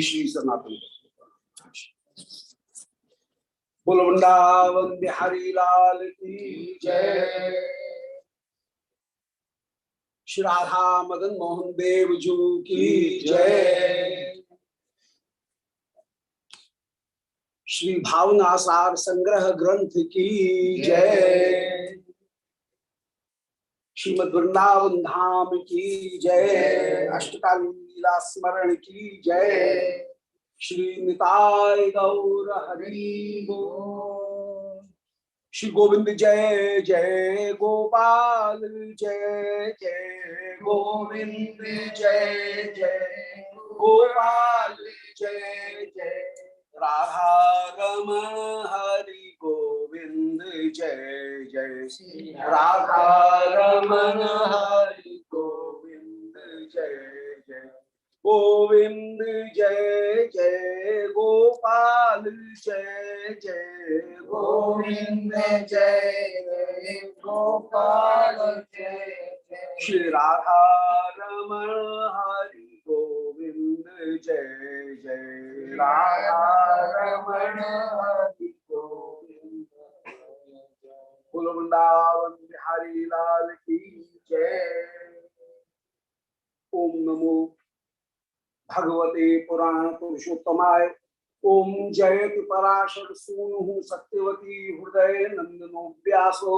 श्री सनातन बोल वृंदावन बिहारी लाल की जय। श्री राधा मदन मोहन देव जू की जय। श्री भावनासार संग्रह ग्रंथ की जय। श्रीमद वृंदावन धाम की जय। अष्टकालीला स्मरण की जय। श्री निताय गौर हरि बोल। श्री गोविंद जय जय गोपाल जय जय गोविंद जय जय गोपाल जय जय राधा रमण हरि गोविंद जय जय राधा रमण हरि गोविंद जय जय गोविंद जय जय गोपाल जय जय गोविंद जय जय गोपाल जय जय श्री राधा रमण हरि गोविंद जय जय राधा रमण हरि गोविंद बोल वृंदावन बिहारी लाल की जय। ओम नमो भगवते पुराण पुरुषोत्तमाय। ओम जयति पराशर सूनु सत्यवती हृदय नंदनो व्यासो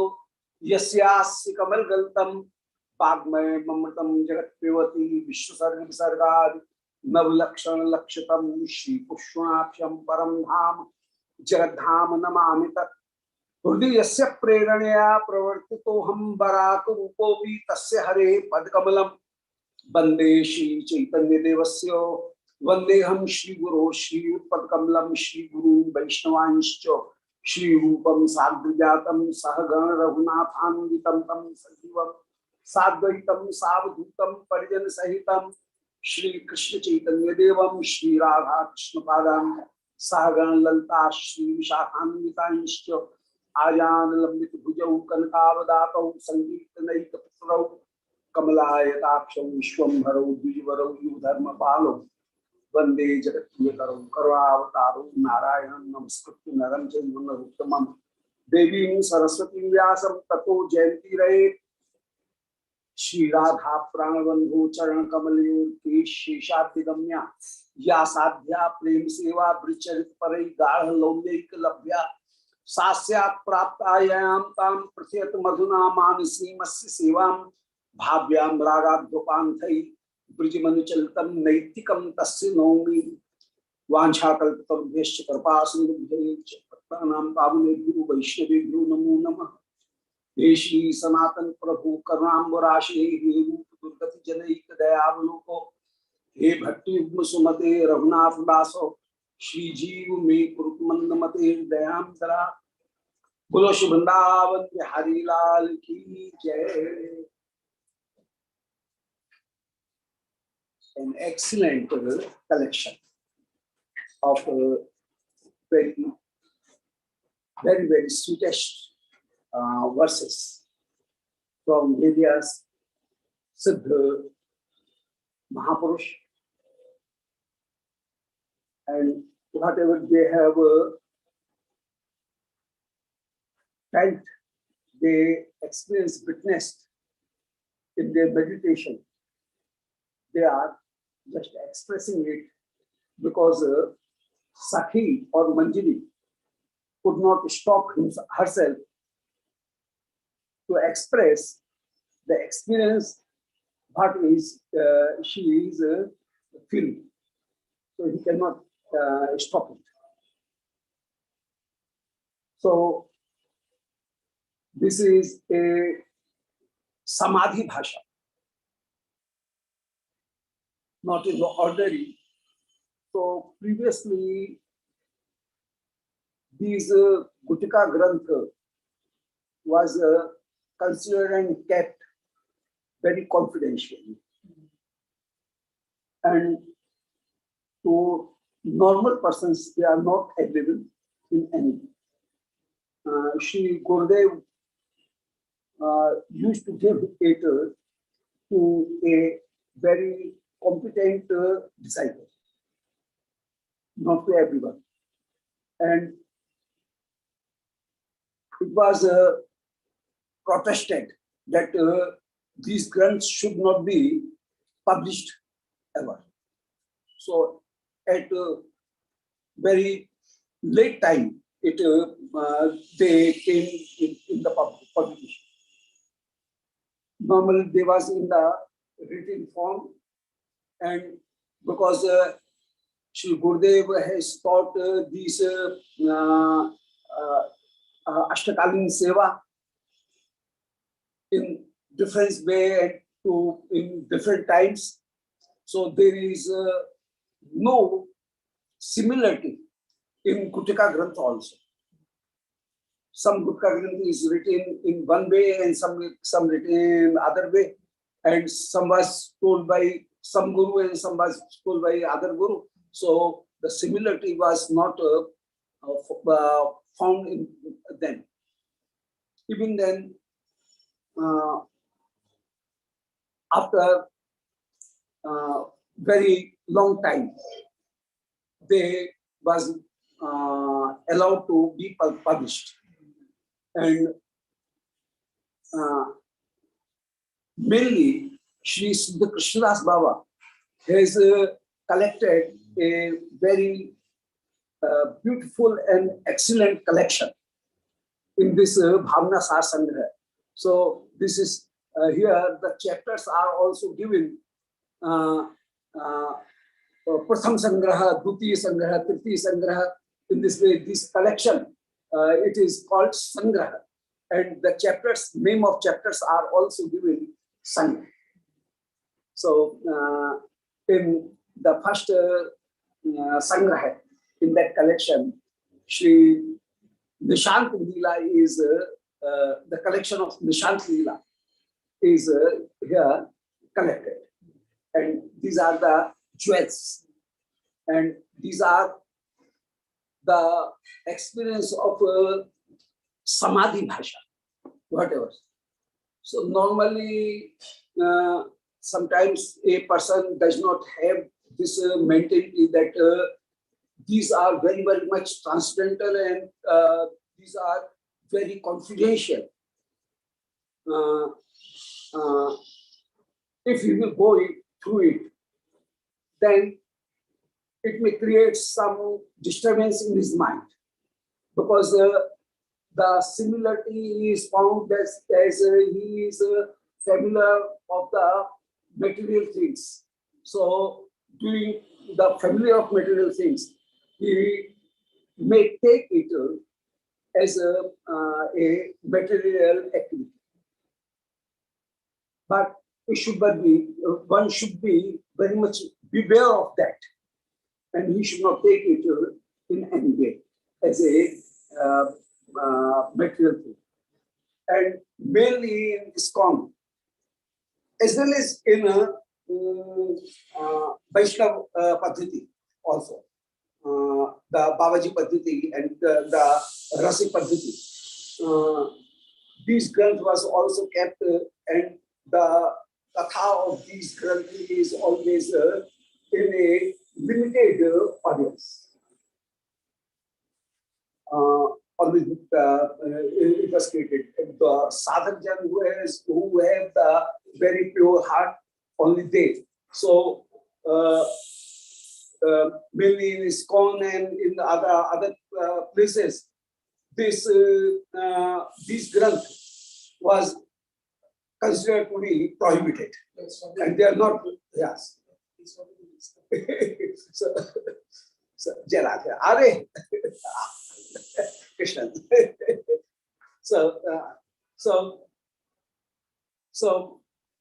यस्यास्य कमलगल्तम वाग्मय ममृतम जगत्पिबती विश्वसर्ग विसर्गादि नवलक्षण लक्षितम श्री पुष्णाक्षम परम धाम जगद्धाम नमामि तत्। हृदय यस्य प्रेरणया प्रवर्तितो हम बराक रूपोऽपि तस्य हरे पदकमलम वंदे श्री चैतन्य देवस्य वंदेहम श्री गुरो श्री पदकमलम श्री गुरु वैष्णवांश्च श्री रूपम साग्रजातम सहगण रघुनाथान्वितम तम सजीवम साद्वैतम सावधूतम परिजन सहितम श्री कृष्ण चैतन्य देवम श्री राधा कृष्ण पादान सहगण ललिता श्री विशाखान्वितांश्च आजान लंबित भुजौ कनकावदातौ संगीत नैक पुत्रौ कमलायताक्षौ विश्वंभरौ द्विजवरौ युधर्मपालौ वंदे जगत्प्रियकरौ करुणावतारौ नारायणं नमस्कृत्य नरं चैव नरोत्तमं देवीं सरस्वतीं व्यासं ततो जयन्तीरये। श्री राधा प्राणबंधु चरण कमलयों शेषाद्यगम्या या साध्या प्रेम सेवा विचरित परई गाढ़ लौल्यैक लभ्या सास्यात् प्राप्तायां तां प्रथयत मधुना मानसी मस्य सेवां भाव्यां रागाद्वपान्थै ब्रजमनुचलितं नैतिकं तस्य नौमि। वाञ्छाकल्पतरुभ्यश्च कृपासिन्धुभ्यश्च भक्तानां पावनेभ्यो वैष्णवेभ्यो नमो नमः। हे श्री सनातन प्रभु करुणाम्बराशे हे रूप दुर्गति जनैक दयावलोको हे भट्टयुग्म सुमते रघुनाथ दासो श्री जीव में कुरुकुमंद मते दयांतरा। बोलो श्री वृंदावन बिहारी लाल की जय। An excellent collection of very sweetest verses from various Siddha Mahapurush, and whatever they have felt, they experienced, witnessed in their meditation, they are just expressing it because Sakhi or Manjari could not stop herself to express the experience what is she is feeling, so he cannot stop it. So this is a samadhi bhasha, not in the ordinary. So previously, these Gutika Grantha was considered and kept very confidentially, and to normal persons they are not available in any. Shri Gurudev used to give it to a very competent disciple. not to everyone. And it was protested that these grants should not be published ever. So at a very late time, they came in the publication. Normally they was in the written form, and because Sri Gurudev has taught these asta-kaliya-lila in different way and in different times. So there is no similarity in Gutika Grantha also. Some Gutka Grantha is written in one way and some written in other way, and some was told by some guru and some was told by other guru. So the similarity was not found in them. Even then, after very long time, they was allowed to be published. And mainly Sri Siddha Krsnadasa Baba has collected a very beautiful and excellent collection in this Bhavanasara Sangraha. So this is here the chapters are also given. Pratham Sangraha, Dutiya Sangraha, Tritiya Sangraha. In this way, this collection, it is called Sangraha. And the chapters, name of chapters are also given Sangraha. So in the first Sangraha, in that collection, Sri Nishant-lila is the collection of Nishant-lila is here collected. And these are the jewels. And these are the experience of Samadhi Bhasha, whatever. So normally, sometimes a person does not have this mentality that these are very, very much transcendental and these are very confidential. If you will go through it, then it may create some disturbance in his mind, because the similarity is found as he is familiar of the material things. So doing the familiar of material things, he may take it as a material activity. But it should be, one should be very much beware of that, and he should not take it in any way as a material thing. And mainly in ISKCON, as well as in Vaishnava Padhiti also, the Babaji Padhiti and the Rasika Padhiti. These granth was also kept, and the katha of these granth is always in a limited audience. Always it was created. The sadhak jan who have the very pure heart, only they. So mainly in ISKCON and in the other places, this granth was considered to be prohibited, and they are not. Yes. So Are Krishna. So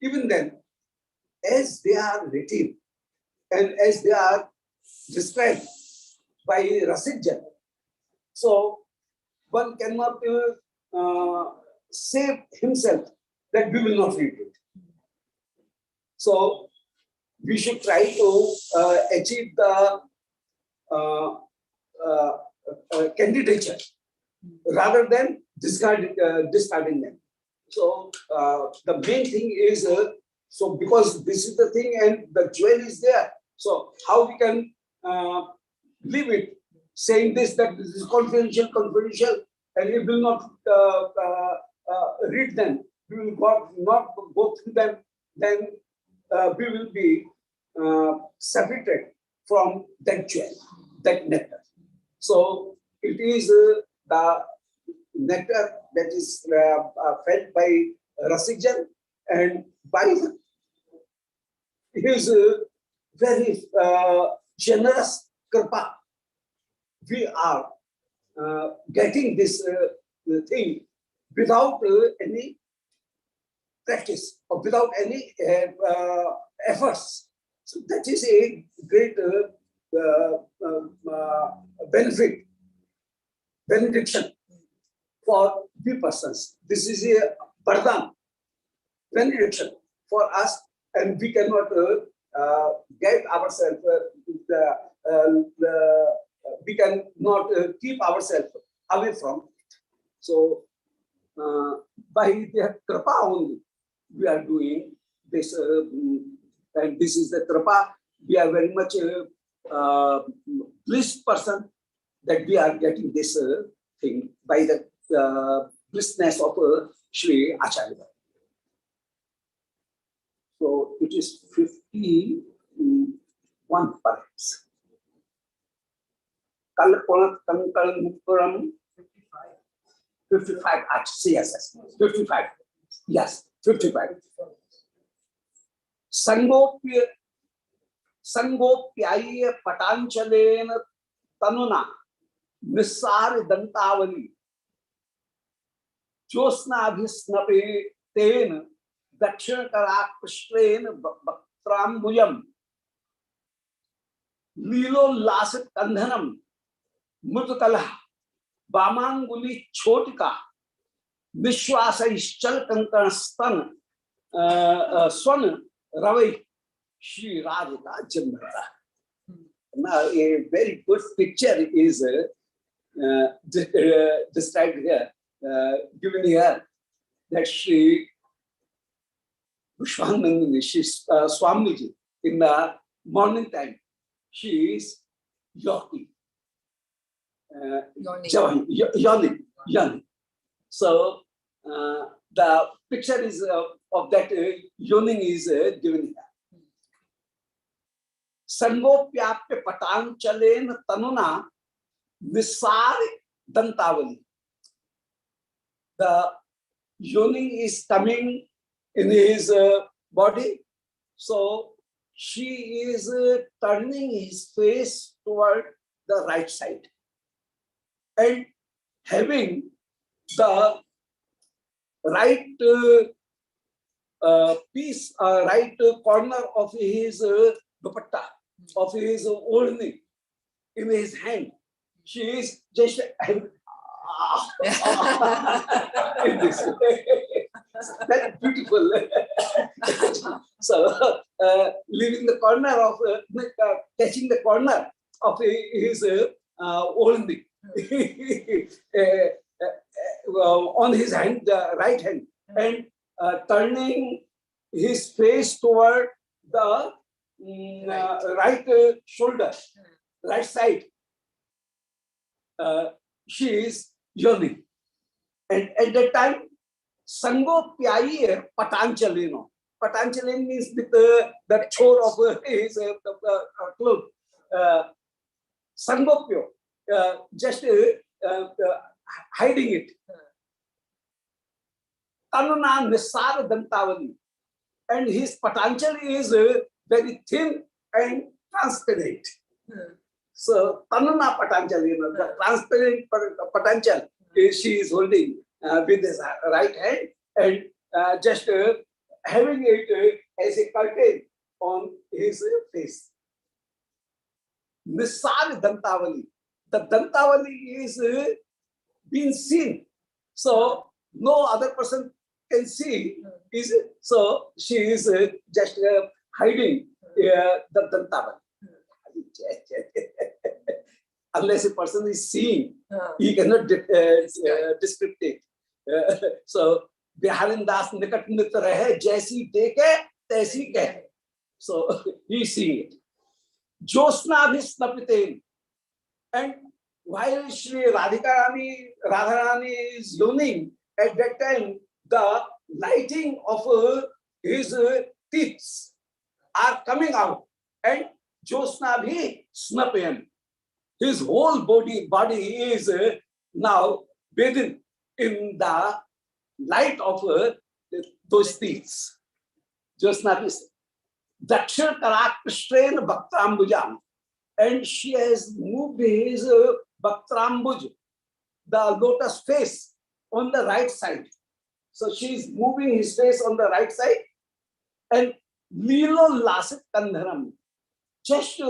even then, as they are written and as they are described by Rasika, so one cannot save himself that we will not read it. So we should try to achieve the candidature rather than discarding them. So the main thing is, so because this is the thing and the jewel is there, so how we can leave it, saying this, that this is confidential, and we will not read them, we will not go through them, then we will be separated from that jewel, that nectar. So it is the nectar that is fed by rasika, and by his very generous kripa, we are getting this thing without any practice or without any efforts. So that is a great benediction for we persons. This is a vardhan, benediction for us, and we cannot get ourselves, we cannot keep ourselves away from it. So, by the kripa only, we are doing this, and this is the kripa. We are very much blessed person that we are getting this thing by the blessedness of Sri Acharya. So it is 51 perhaps. 55. Yes, 55. Yes, 55. Sangopyaya patanchalen tanuna nisar dantavali josnabhisnape ten dakshinakara krishnen baktrambuyam लीलो लासित कंधनम मृतकलह वामांगुली छोटिका विश्वास चल कंकण स्तन स्वन Ravi Shri Radhika जन्मता. Now a very good picture is described here, given here, that Sri Vishwanandani, Swamiji, in the morning time, she is yawning. Yawning. So the picture is of that yawning is given here. Sangopyapya patanchalen tanuna nisar dantavali. The yawning is coming in his body. So she is turning his face toward the right side and having the right piece, right corner of his dupatta, of his olding in his hand. She is just in this way. That's beautiful. So, leaving the corner of, catching the corner of his olding on his hand, the right hand, and turning his face toward the right shoulder, right side. She is yawning. And at that time, Sangopyaya Patanchaleno. Patanchaleno means with the chore of his cloth. Sangopyo, just hiding it. Tanuna Nisar Dantavali. And his Patanchal is very thin and transparent. So Tanuna Patanchal, the transparent Patanchal, she is holding with his right hand and just having it as a curtain on his face. Nisar Dantavali. The Dantavali is being seen. So no other person can see. So she is just hiding the Dantavali. Unless a person is seeing, he cannot describe it. So, Biharin Das nikat nit rahe, jaisi deke, taisi keh. So, he is seeing it. Josna bhi snapiten. And while Shri Radharani is yawning, at that time the lighting of his teeth are coming out, and Josna bhi snapayam. His whole body is now bathing in the light of those teeth. Josna is Dakshar Karakshtrain Bhaktrambujam. And she has moved his Bhaktrambuj, the lotus face, on the right side. So she is moving his face on the right side. And Lilo Lasit Kandharam. Just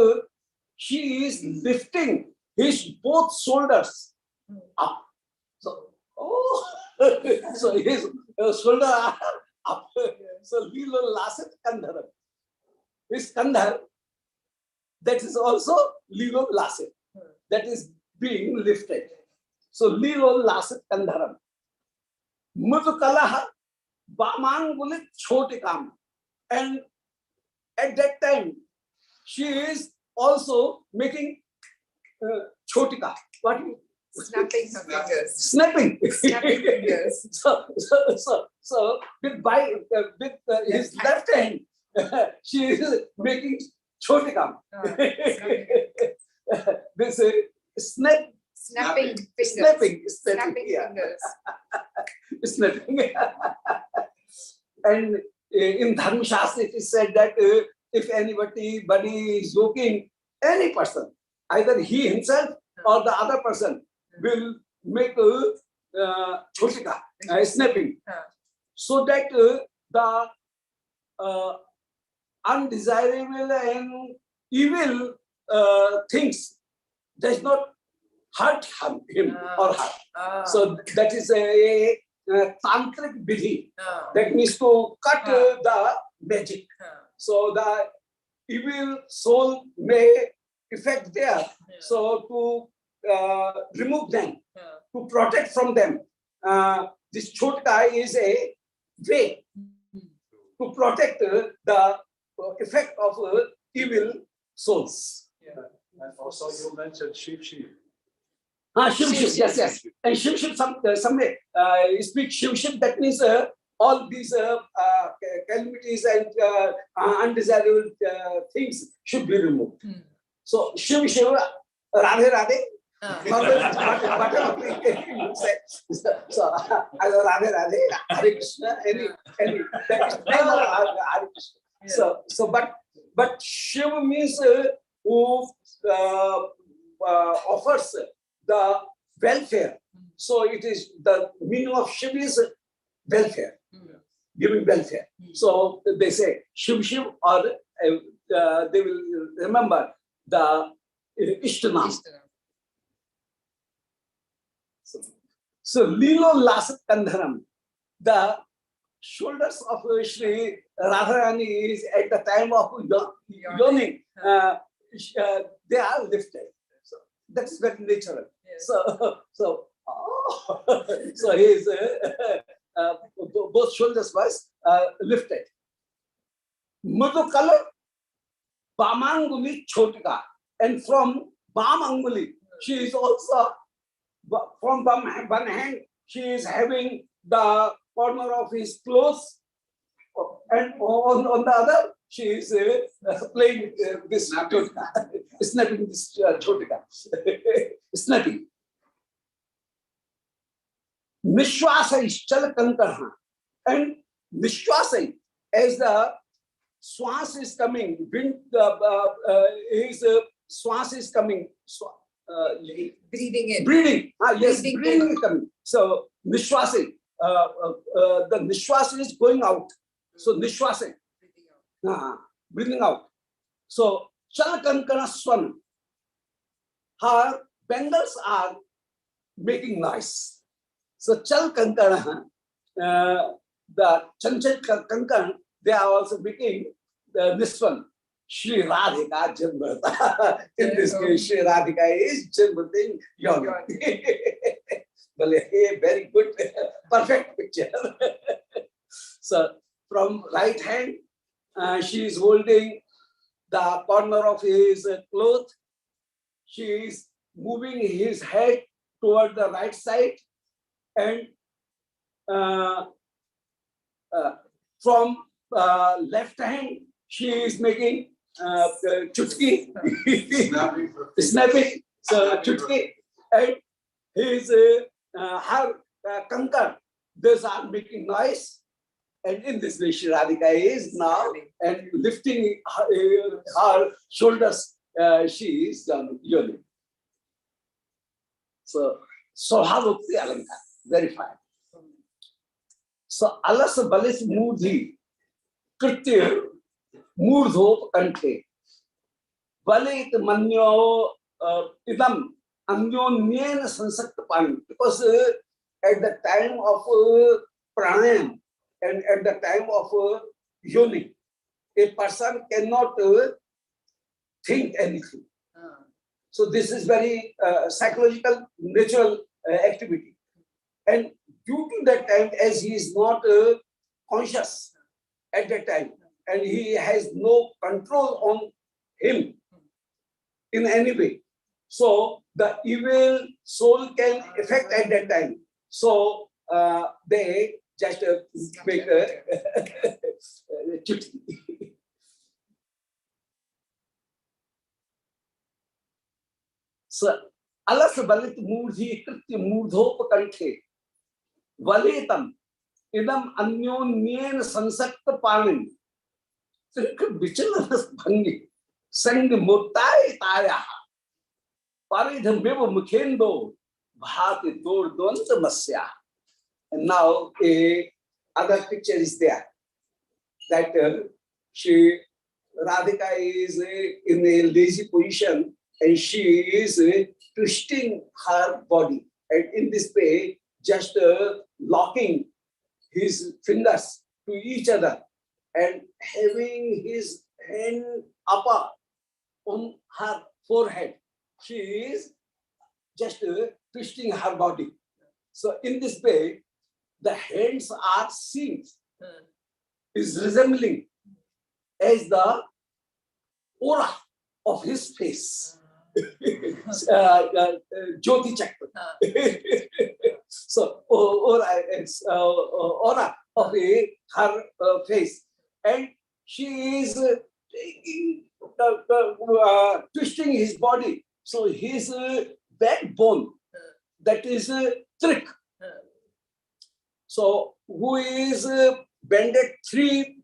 she is lifting his both shoulders up. So, so his shoulder are up. So Lilo Lasit Kandharam. His Kandhar, that is also Lilo Lasit. That is being lifted. So Lilo Lasit Kandharam. Mudukalaha Bamangulit Chotikam. And at that time, she is also making chotika. What? Snapping her fingers. Snapping. Snapping fingers. So with his left hand, she is making chotika. This Snapping fingers. Snapping yeah. fingers. Snapping. And in Dharma Shastra, it is said that if anybody is joking, any person, either he himself or the other person, will make chotika, snapping, so that the undesirable and evil things does not hurt him or her. So that is a tantric vidhi. That means to cut the magic. So the evil soul may affect there. So to remove them, to protect from them, this chotka is a way to protect the effect of evil souls. Yeah. And also you mentioned Shiv. Shiv, yes. And Shiv, somewhere speak Shiv, that means all these calamities and undesirable things should be removed. So Shiv, Radhe. Whatever you say. So Radhe, Hare Krishna, any that is name of Hare Krishna. So but Shiv means who offers the welfare. So it is the meaning of Shiv is welfare, giving welfare. So they say Shiv, or they will remember the Ishtanam. So Lilo Lasat Kandharam, the shoulders of Shri Radharani is at the time of yawning, they are lifted. So that's very natural. Yes. So his both shoulders was lifted. Madhukala Bamanguli Chotika, and from Bamanguli, she is also from one hand she is having the corner of his clothes, and on the other she is playing this chotika, snapping this chotika, snapping. Nishwasa is chalakankaraha, and Nishwasa, as the swas is coming, his swas is coming. Breathing in. Breathing. Yes, Breathing breathing in. is coming. So Nishwasa, the Nishwasa is going out. So Nishwasa, breathing out. So Chalakankana Swan, her bangles are making noise. So Chalakankana, the Chanchal Kankan, they are also making this one. Shri Radhika Janmata. In this case, Shri Radhika is Janmating young. Very good, perfect picture. So from right hand, she is holding the corner of his cloth. She is moving his head toward the right side, and from left hand she is making chutki, snapping chutki, and his her kankar, those are making noise. And in this way, Shri Radhika is now and lifting her shoulders. She is yoni. So, Sohavukti Alankar, very fine. So, Alas Balis Mudhi, Kritya, Murdho Kante, Balit Manyo Idam, Anyon Sansakta Pan, because at the time of pranayam and at the time of yoni, a person cannot think anything. So this is very psychological, natural activity. And due to that time, as he is not conscious at that time, and he has no control on him in any way, so the evil soul can affect at that time. So they just make a chutki. So, alas balit murdhi kritya murdhopakanthe valetam idam anyonyen sansakta panin trik vichalanas bhangi sang murtai taya paridhameva mukhendo bhati dor dvanta masya. And now other picture is there that she Radhika is in a lazy position and she is twisting her body, and in this way just locking his fingers to each other and having his hand upper on her forehead. She is just twisting her body. So in this way, the hands are seen, is resembling as the aura of his face. Jyoti Chakra. So aura of her face, and she is twisting his body. So his backbone, that is trick. So who is bended three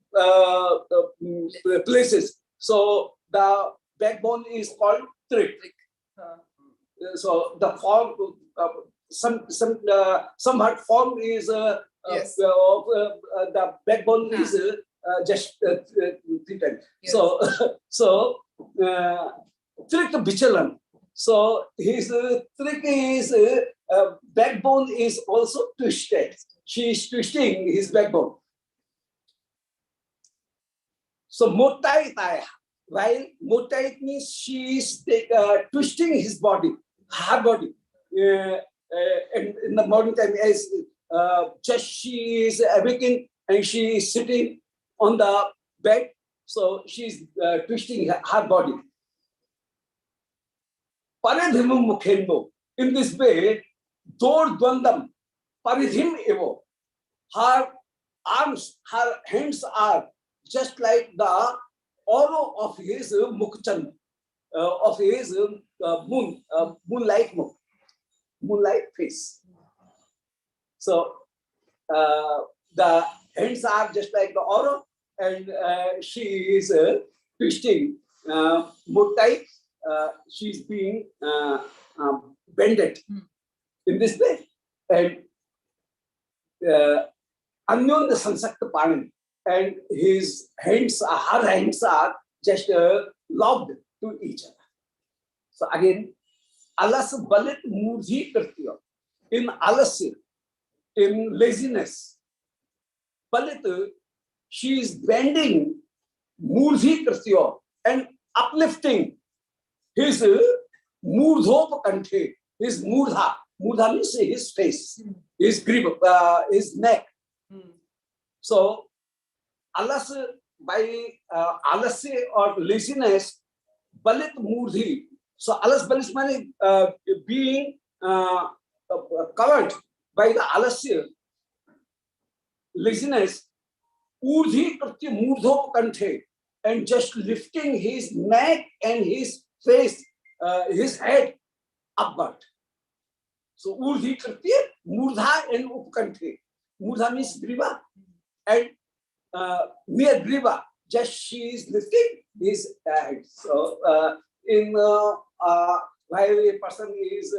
places. So the backbone is called trick. So the form, somewhat form is Yes. the backbone is just treated. Yes. So trick bichalan. So his trick is backbone is also twisted. She is twisting his backbone. So motai taya. While motai means she is twisting his body, her body. And in the morning time, as just she is awakening and she is sitting on the bed, so she is twisting her body. Paridhimum mukhendo. In this way, dor dvandam, paridhim evo. Her arms, her hands are just like the aura of his mukhchand, of his moonlight face. So the hands are just like the aura, and she is twisting murtai. She is being bended in this way, and Anyon the Sansakta Panin, and his hands, her hands are just locked to each other. So again, alas balit murdhi kartiyo. In alasya, in laziness, balit, she is bending murdhi kartiyo and uplifting his murdhopakanthe, his murdha. Murdha means his face, his grip, his neck. So, alas, by alasya or laziness, balit murdhi, So alas balisman is being covered by the alasya, laziness, urdhi kritya murdho kanthe, and just lifting his neck and his face, his head upward. So urdhi kritya murdha and upkanthe. Murdha means griva, and near griva, just she is lifting his head. So while a person is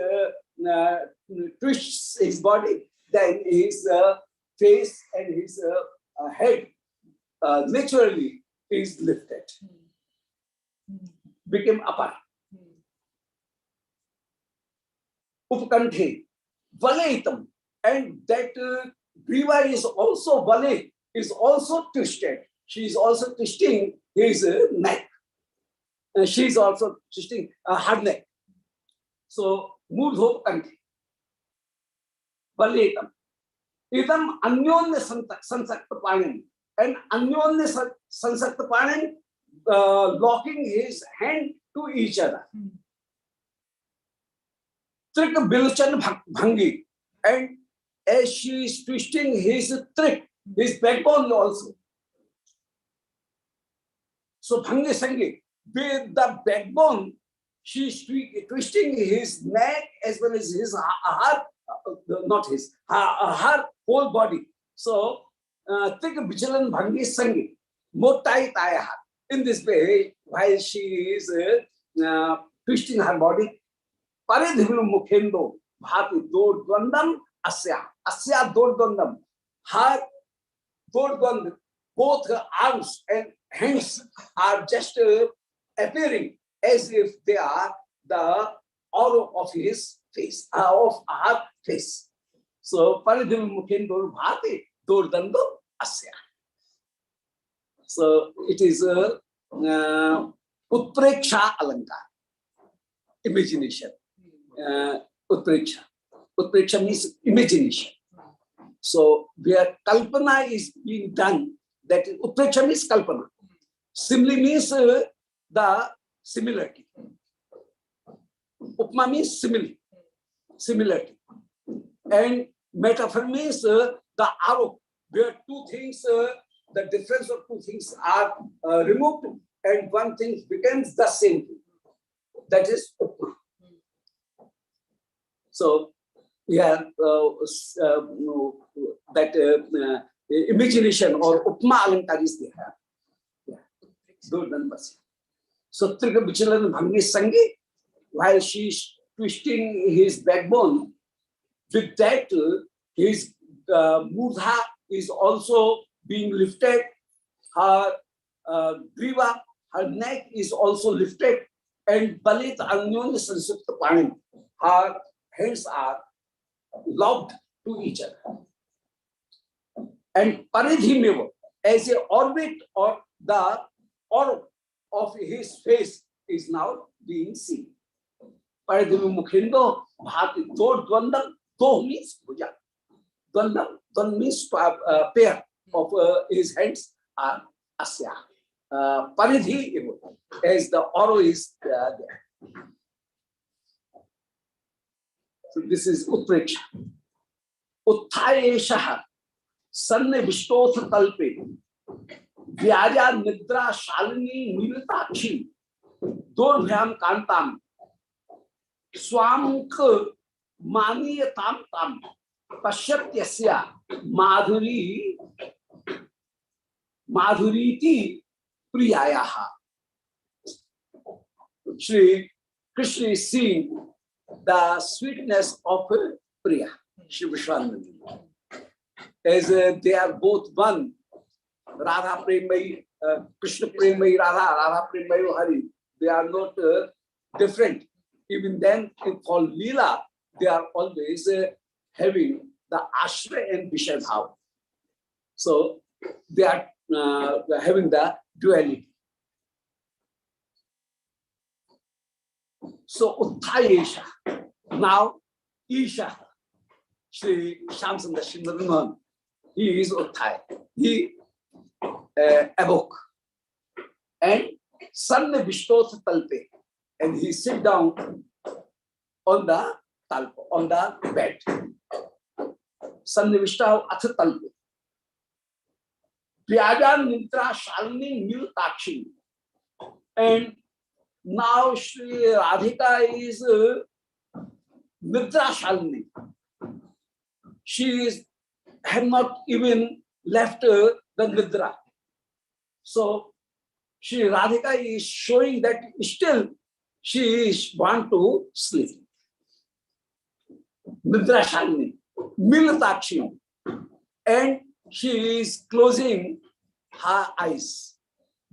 twists his body, then his face and his head naturally is lifted, became upper. Upkanthe, valeitam, and that griva is also vale, is also twisted. She is also twisting his neck. She is also twisting her neck. So, murdho kanthe, valeitam. Idam anyonya sansakta panin, and anyonya sansakta panin, locking his hand to each other. Trik bilchan bhangi, and as she is twisting his trik, his backbone also. So bhangi sangi, with the backbone, she is twisting his neck as well as his her, not his, her whole body. So trik bichalan bhangi sangi, motai taya. In this way, while she is twisting her body, paridhivlu mukhendo bhati dordvandam asya dordvandam. Her dordvand, both her arms and hands are just appearing as if they are the aura of his face, of her face. So paridhivlu mukhendo bhati dordvandam asya. So it is utpreksha alankar, imagination. Utpreksha. Utpreksha means imagination. So where kalpana is being done, that is, utpreksha means kalpana. Simile means the similarity. Upma means simile, similarity. And metaphor means the arrow, where two things, the difference of two things are removed and one thing becomes the same thing. That is upma. So, yeah, that imagination or upma alankar is there. So, Trika Bichalan Bhangi Sangi, while she is twisting his backbone, with that his murdha is also being lifted, her griva, her neck is also lifted, and Balit Anyon Sansukta Panim, her hands are locked to each other. And Paridhimeva, as a orbit or the orb of his face is now being seen. Paridhima Mukhindo Bhati Dordvandam, Do means Bhuja. Dvandam means pair of his hands are Asya. Paridhi, as the aura is there. So this is Utpreksha. Uttayeshaha Sanne Vishtotha Talpe Vyaja Nidra Shalini Nilatakshi Dorvyam Kantam Swamk Maniyatam Tam Pashatyasya Madhuriti Priyayaha. Sri Krishna is seeing the sweetness of Priya, Sri Vishwanandani. As they are both one, Radha Premayi, Krishna Premayi Radha, Radha Premayi Hari, they are not different. Even then, for Leela, they are always having the Ashra and Vishaya Bhav. So they are having the duality. So Uttayesha. Now Isha, Sri Shamsundar Shindaran, he is Utthaya. He awoke. And Sanne Vishtotha Talpe. and he sit down on the talpa, on the bed. Sannivishta ath talpe. Vyaja nitra shalini miltakshi. And now Sri Radhika is nitra shalini. She is have not even left the nidra. So Sri Radhika is showing that still she is want to sleep. Nidra shalini, miltakshi, and she is closing her eyes.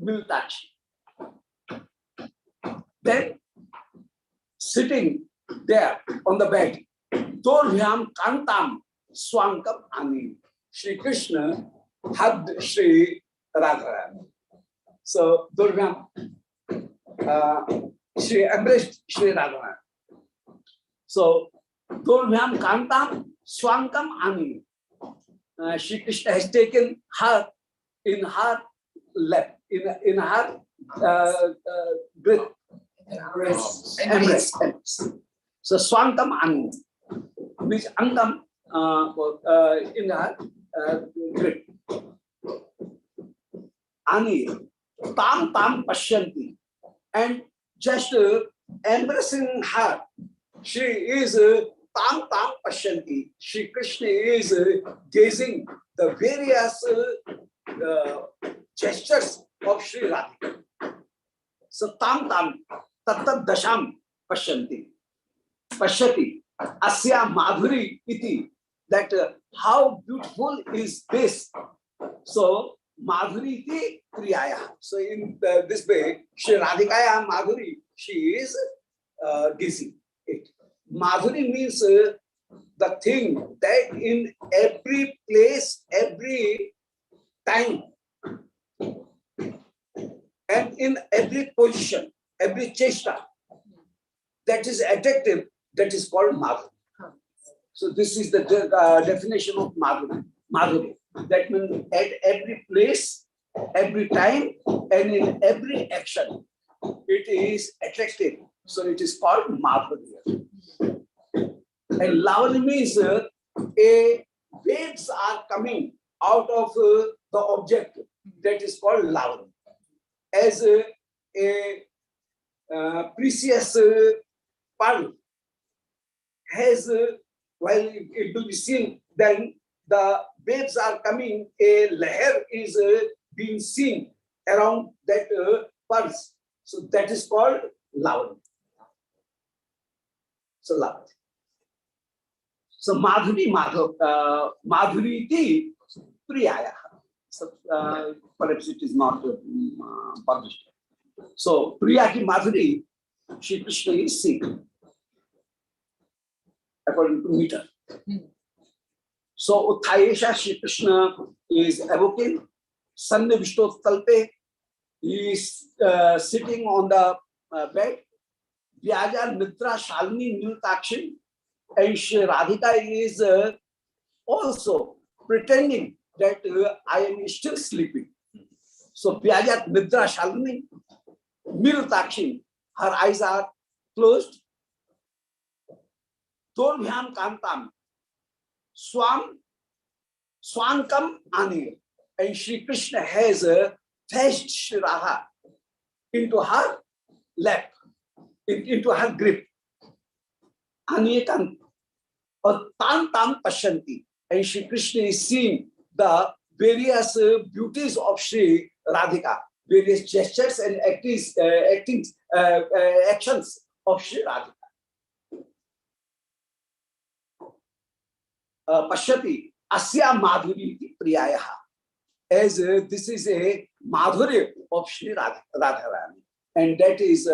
Miltakshi. Then sitting there on the bed, Dorvyam kantam swankam ani. Sri Krishna hugged Sri Radha. So Dorvyam, she embraced Sri Radha. So Dorvyam kantam swankam ani. Sri Krishna has taken her in her lap, in her grip. Embrace. So swankam anu, which angam in her grip. Ani tam pashyanti, and just embracing her, she is tam pashyanti. Shri Krishna is gazing the various gestures of Sri Radhika. So tam tattat dasham pasyanti. Pashyati asya madhuri iti, that how beautiful is this. So madhuri iti priyaya. So in this way, Sri Radhikaya madhuri, she is gazing it. Madhuri means the thing that in every place, every time, and in every position, every chesta, that is attractive, that is called madhuri. So this is the definition of madhuri. Madhuri. That means at every place, every time, and in every action, it is attractive. So it is called madhuri. And lavani means waves are coming out of the object, that is called lavani. As a precious pearl has, while it will be seen, then the waves are coming, a layer is being seen around that pearls. So that is called lavani. So lavani. So madhuri madhuri iti priyaya. So perhaps it is not published. So priya ki madhuri, Shri Krishna is singing according to meter. So Uthayesha Shri Krishna is evoking. Sannivishto talpe, he is sitting on the bed. Vyaja nidra shalini niltakshi, and Shri Radhika is also pretending that I am still sleeping. So Vyajat nidra shalini niltakshi, her eyes are closed. Dorvyam kantam swankam ani, and Shri Krishna has fetched Shri Radha into her lap, into her grip. Anekam or tam pashyanti, and Shri Krishna is seeing the various beauties of Shri Radhika, various gestures and actions of Shri Radhika. Pashyati asya madhuri priyaya, as this is a madhuri of Shri Radharani, and that is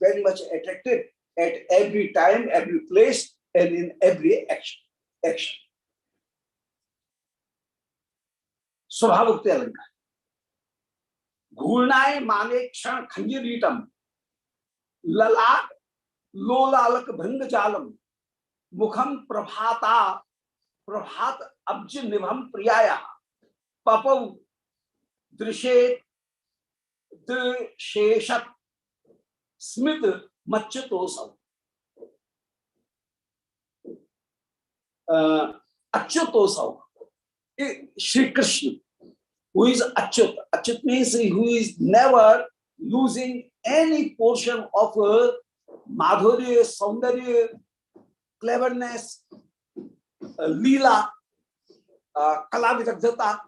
very much attractive at every time, every place, and in every action. Swabhavukti alangar. Ghulnaye mane kshan khanjiritam lalat lolalak bhang jalam mukham prabhat abj nibham priyaya papav drishet dsheshat smit Machyatosau. Achyatosau. Sri Krishna, who is Achyut. Achyut means who is never losing any portion of madhurya, saundarya, cleverness, lila, kala vidagdhata,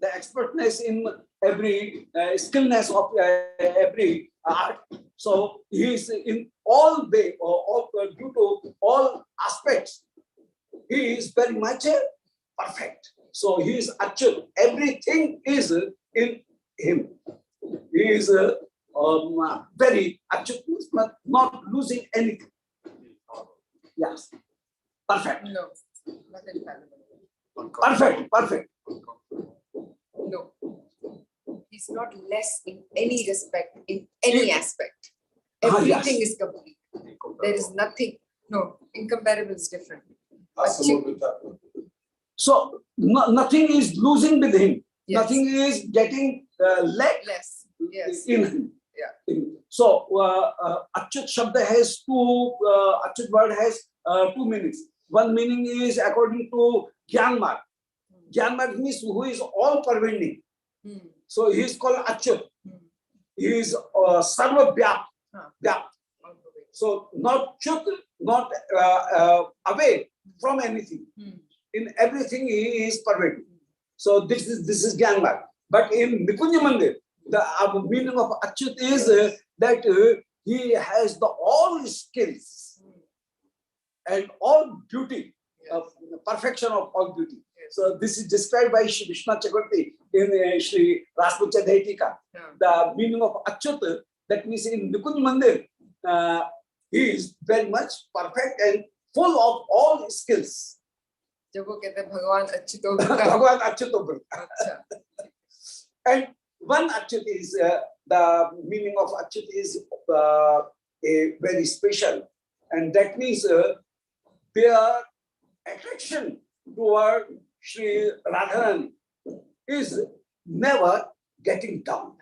the expertness in every skillness of every art. So he is in all way, or due to all aspects, he is very much perfect. So he is actual. Everything is in him. He is very actual, not losing anything. Yes, perfect. No, not infallible. Perfect, perfect. No. He's not less in any respect, in any aspect. Everything Yes. is complete. There is nothing. No, incomparable is different. So nothing is losing with him. Yes. Nothing is getting Less. Yes. in him. Yeah. So Achyut Shabda has two. Achyut word has two meanings. One meaning is according to Gyan Marg. Gyan Marg means who is all pervading. So he is called Achyut. He is Sarva Vyap. Vyap. So not Chut, not away from anything. In everything he is pervading. So this is Gyan Marg. But in Nikunja Mandir, the meaning of Achyut is that he has all skills and all beauty, perfection of all beauty. So this is described by Shri Vishwanath Chakravarti in Shri Raspucha Daitika. The meaning of Achyut, that means in Nikunj Mandir, he is very much perfect and full of all skills. जब वो कहते हैं भगवान अच्युतो Bhagavan Achyuto Vrta. And one Achyut is, the meaning of Achyut is a very special. And that means their attraction toward Sri Radharani is never getting down.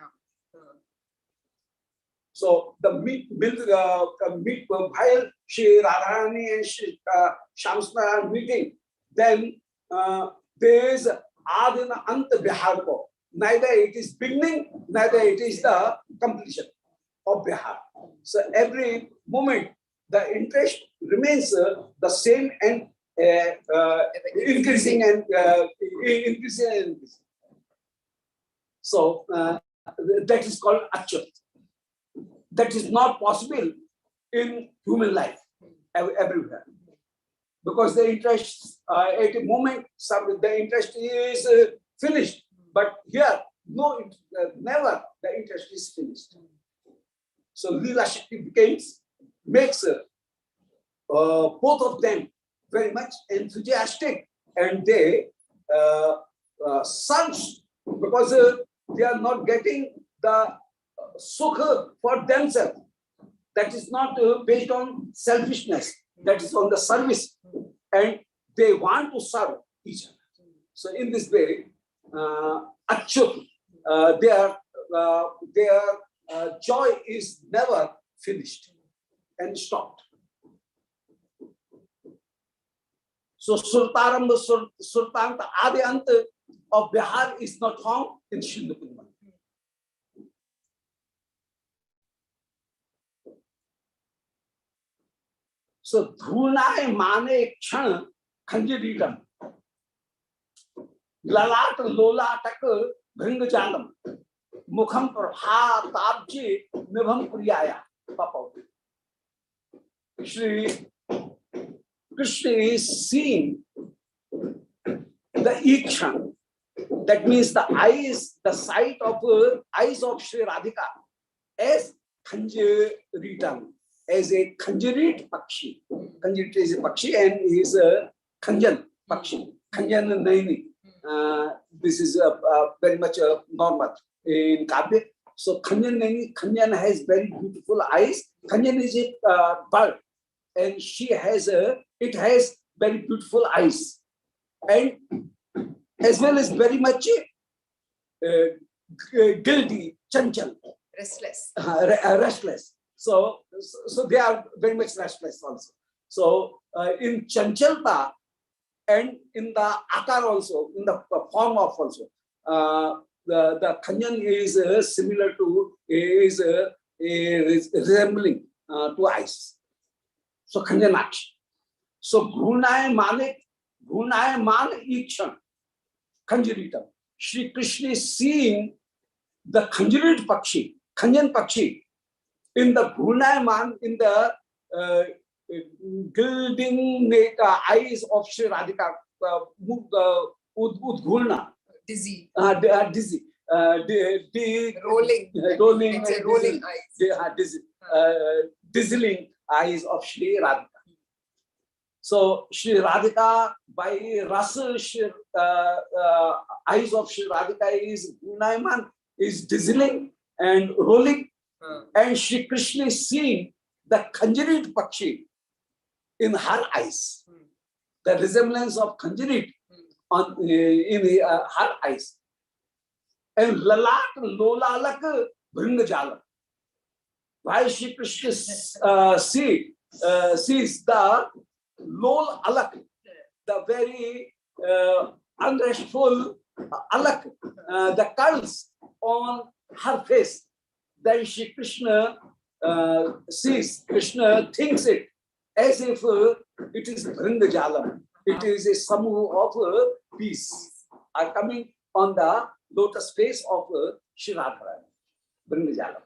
So the meet while Sri Radharani and Sri Shamsna are meeting, then there is Adina Ant Bihar ko. Neither it is beginning, neither it is the completion of Bihar. So every moment the interest remains the same and increasing and increasing. So that is called Achyut. That is not possible in human life everywhere, because the interest at a moment the interest is finished, but here never the interest is finished. So Leela Shakti makes both of them very much enthusiastic, and they search, because they are not getting the sukha for themselves. That is not based on selfishness, that is on the service, and they want to serve each other. So in this way, Achyut, their joy is never finished and stopped. So Surtarambha, Surtanta, Adi Anta of Bihar is not found in Sri Nikunj Mandir. So Dhunai Mane Kshan Khanjiritam Lalat Lola Tak Vrindavan Mukham Prabha Tabji Nibham Priyaya. Papa. Shri Krishna is seeing the Ikshan. That means the eyes, the sight of eyes of Shri Radhika as Khanjiritam, as a Khanjarit Pakshi. Khanjarit is a Pakshi and he is a Khanjan Pakshi. Khanjan Naini. This is very much normal in Kavya. So Khanjan Naini, Khanjan has very beautiful eyes. Khanjan is a bird, and it has very beautiful eyes, and as well as very much guilty, chanchal, restless. Restless. So they are very much restless also. So in Chanchalta and in the Akar also, in the form of also, the Kanyan is similar to, is resembling to ice. So Kanyanach. So Gunay man Ikshan, Kanjiritam. Shri Krishna is seeing the Kanjirit Pakshi, Kanyan Pakshi, in the Gunayman, in the gilding eyes of Sri Radhika, Udgulna. Dizzy. Dizzy. Rolling. Rolling. It's a rolling eyes. Dazzling eyes of Sri Radhika. So Sri Radhika, by Rasa, eyes of Sri Radhika is Gunayman, is dazzling and rolling. And Shri Krishna is seeing the Kanjarit Pakshi in her eyes. The resemblance of Kanjarit in her eyes. And Lalat Lolalak Vrindavan. Why Shri Krishna sees the Lol Alak, the very unrestful Alak, the curls on her face. Then Shri Krishna sees, Krishna thinks it as if it is Vrindavan. It is a samu of peace are coming on the lotus face of Shri Radha, Vrindavan.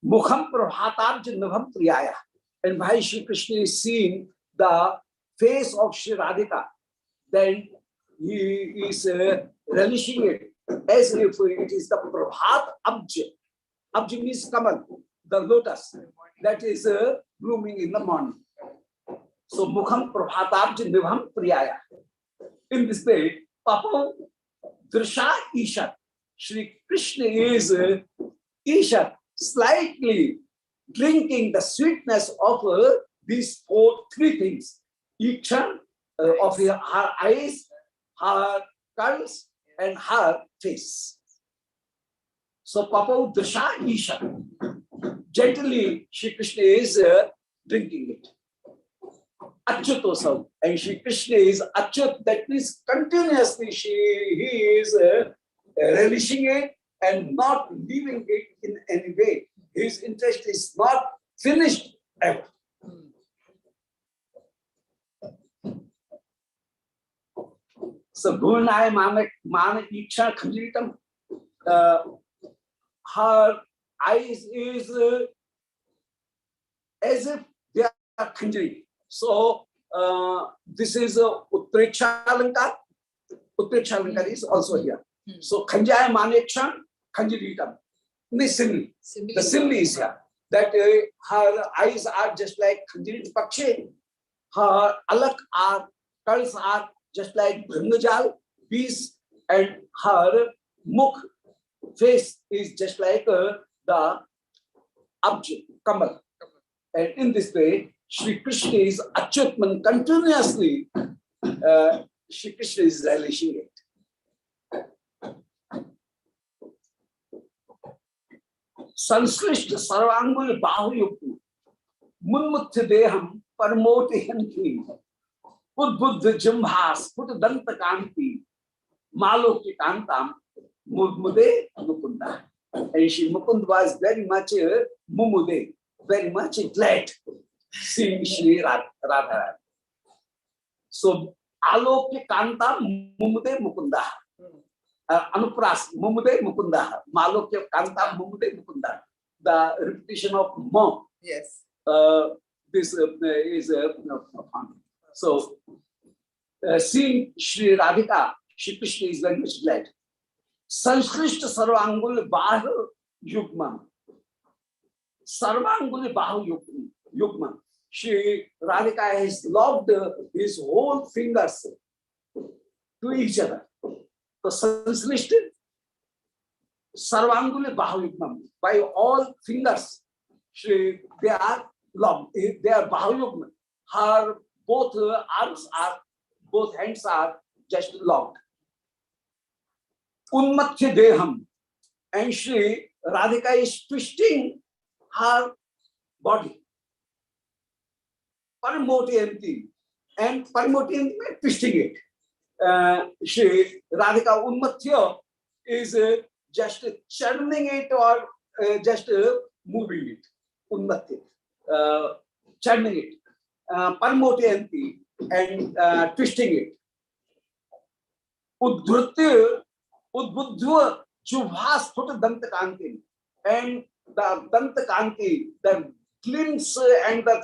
Mukham prabhatarj nabham priyaya. And while Shri Krishna is seeing the face of Shri Radhika, then he is relishing it as if it is the Prabhat Abj. Abj means Kamal, the lotus that is blooming in the morning. So Mukham Prabhatabj Nibham Priyaya. In this way, Papa Drisha Ishat. Shri Krishna is Ishat, slightly drinking the sweetness of these three things. Ikshan of her eyes, her curls, and her face. So Papa Drisha Isha. Gently Shri Krishna is drinking it. Achyutosam. And Shri Krishna is Achyut, that means continuously he is relishing it and not leaving it in any way. His interest is not finished ever. So Gurnaya Mana Iksha Kanjiritam. Her eyes is as if they are Kanjiri. So this is Utpreksha Alankar. Utpreksha Alankar is also here. So Kanjaya Manekshan Kanjiritam. The simile is here. That her eyes are just like Kanjirit Pakshe. Her alak are, curls are just like Bhringajal, peace, and her mukh, face is just like the Abj, Kamal. And in this way, Shri Krishna is Achyutman continuously. Shri Krishna is relishing it. Sanslishta Sarvangul Bahuyuktu Munmutya Deham Parmoti Hanki Udbuddha Jambhas Putadanta Kanti Maloki Kantam Mudmude Mukunda. And Shri Mukund was very much Mumude, very much glad seeing Shri Radha. So Aloki Kantam Mumude Mukunda. Anupras Mumude Mukunda. Malokya Kanta Mumude Mukunda. The repetition of Mo. Yes. This is so seeing Shri Radhika, Shri Krishna is very much glad. Sanskrit Sarvangul Bahu Yugman. Sarvangul Bahu Yugman. Shri Radhika has locked his whole fingers to each other. So Sanskrit Sarvangul Bahu Yugman. By all fingers, they are locked. They are Bahu Yugman. Her both arms are, both hands are just locked. Unmatya Deham. And Shri Radhika is twisting her body. Parimotiyanti. And parimotiyanti means twisting it. Shri Radhika Unmatya is just churning it or just moving it. Unmatya. Churning it. Parimotiyanti and twisting it. Udhrutya, Udbudhva, Jubhasphut Dantakanti. And the Dantakanti, the glints and the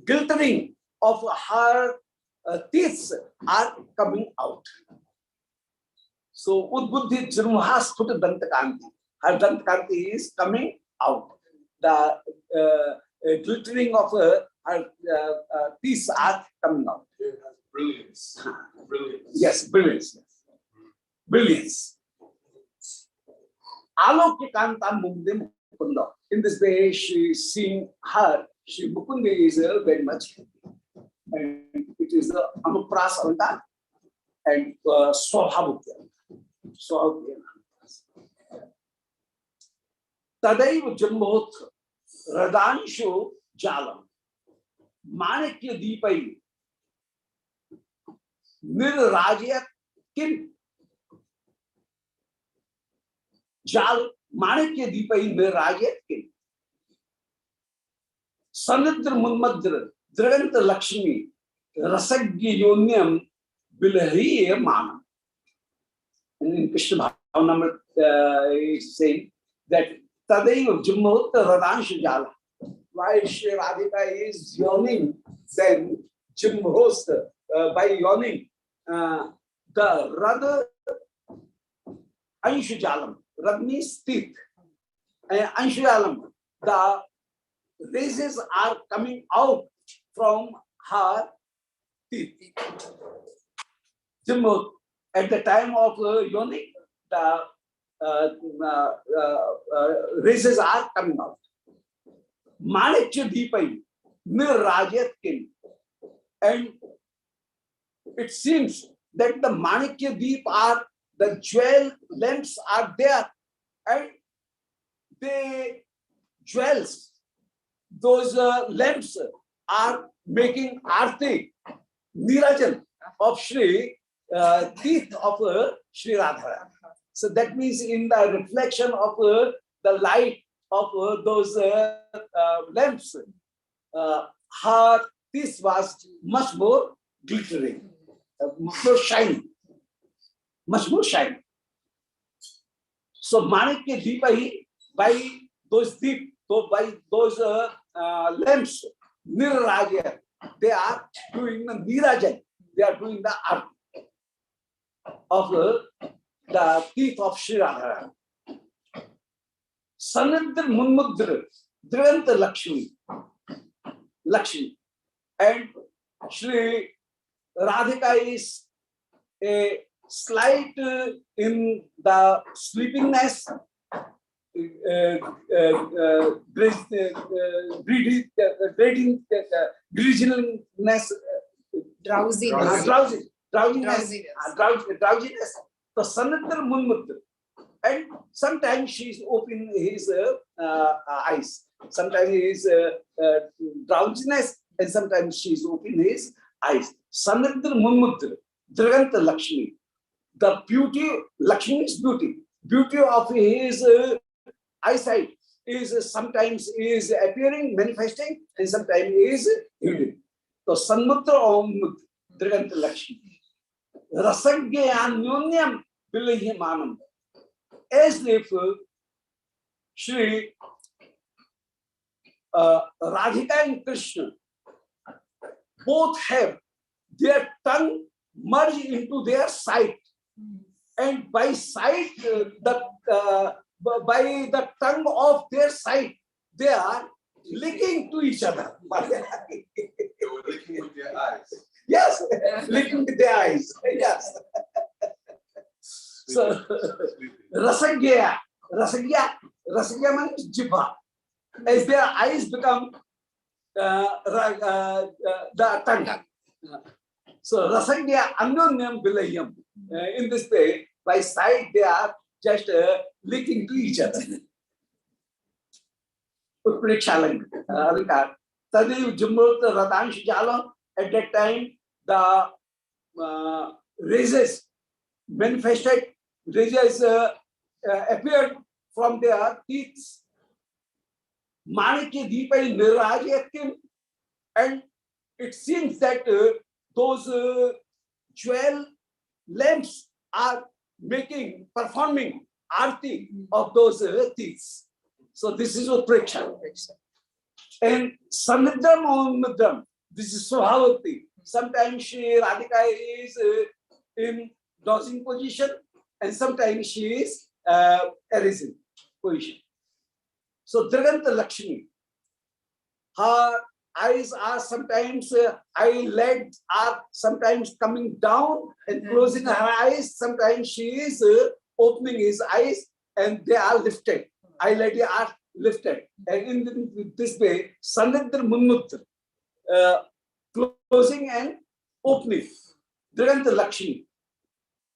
glittering of her teeth are coming out. So Udbuddhi Jubhasphut Dantakanti. Her Dantakanti is coming out. The glittering of her teeth are coming out. Brilliance. Brilliance. Yes, brilliance. Brilliance. Alokikanta Mukde Mukunda. In this way, she is seeing her. She Mukunda is very much happy. And it is the Anuprasa Avanta and Swabhavukya. Swabhavukya. Tadaiva Jambhot Radanshu Jalam Manekya Deepai Nirrajyat Kim Jal Manekya Deepai Nirrajyat Kim Sanadra Munmadra Draganta Lakshmi Rasagya Yonyam Bilahriya Manam. And in Krishna Bhavanamrita is saying that Tadaiva Jambhot Radanshu Jala. While Shri Radhika is yawning, then Jambhos by yawning, the Radha Anshujalam, Radha means teeth, Anshujalam, the rays are coming out from her teeth. Jambhos, at the time of yawning, the rays are coming out. Manekya Deepai Nirrajyat Kim. And it seems that the Manekya Deep are the jewel lamps are there, and the jewels, those lamps are making arti, nirajan of Shri teeth of Shri Radha. So that means in the reflection of the light of those lamps, her teeth was much more glittering, much more shiny, much more shiny. So Manekya Deepai, by those deep, by those lamps, Nirraja, they are doing the Nirajan, they are doing the art of the teeth of Shri Radha. Sanadra Munmudra, Draganta Lakshmi, Lakshmi. And Shri Radhika is a slight in the sleepiness, greediness, Drowsiness. Drowsiness. The Sanadra Munmudra. And sometimes she's opening his eyes. Sometimes he is drowsiness, and sometimes she's opening his eyes. Sanadra Munmudra, Draganta Lakshmi. The beauty, Lakshmi's beauty, beauty of his eyesight is sometimes is appearing, manifesting, and sometimes is hidden. So Sanmudra Om Draganta Lakshmi. Rasagya Anyonyam Bilahi Manam. As if Shri Radhika and Krishna both have their tongue merged into their sight, and by sight, by the tongue of their sight, they are licking to each other. They were licking with their eyes. Yes, licking with their eyes. Yes. So, Rasagya means jibha. As their eyes become the tongue. So, Rasagya Anyonyam Bilayam. In this way, by sight they are just licking to each other. Tadiv Jumbrut Ratansh Jala, at that time the races manifested, races appeared from their teeth. Manike Deepa Niraj, and it seems that those 12 lamps are performing arti of those things. So this is what Preksha. And Sanidram Mudram, this is Swabhavati. Sometimes Shri Radhika is in dozing position, and sometimes she is arisen position. So Draganta Lakshmi, her eyes are sometimes eyelids are sometimes coming down and closing her eyes. Sometimes she is opening his eyes and they are lifted. Eyelids are lifted. And in this way, Sanidra Munmudra, closing and opening. Draganta Lakshmi.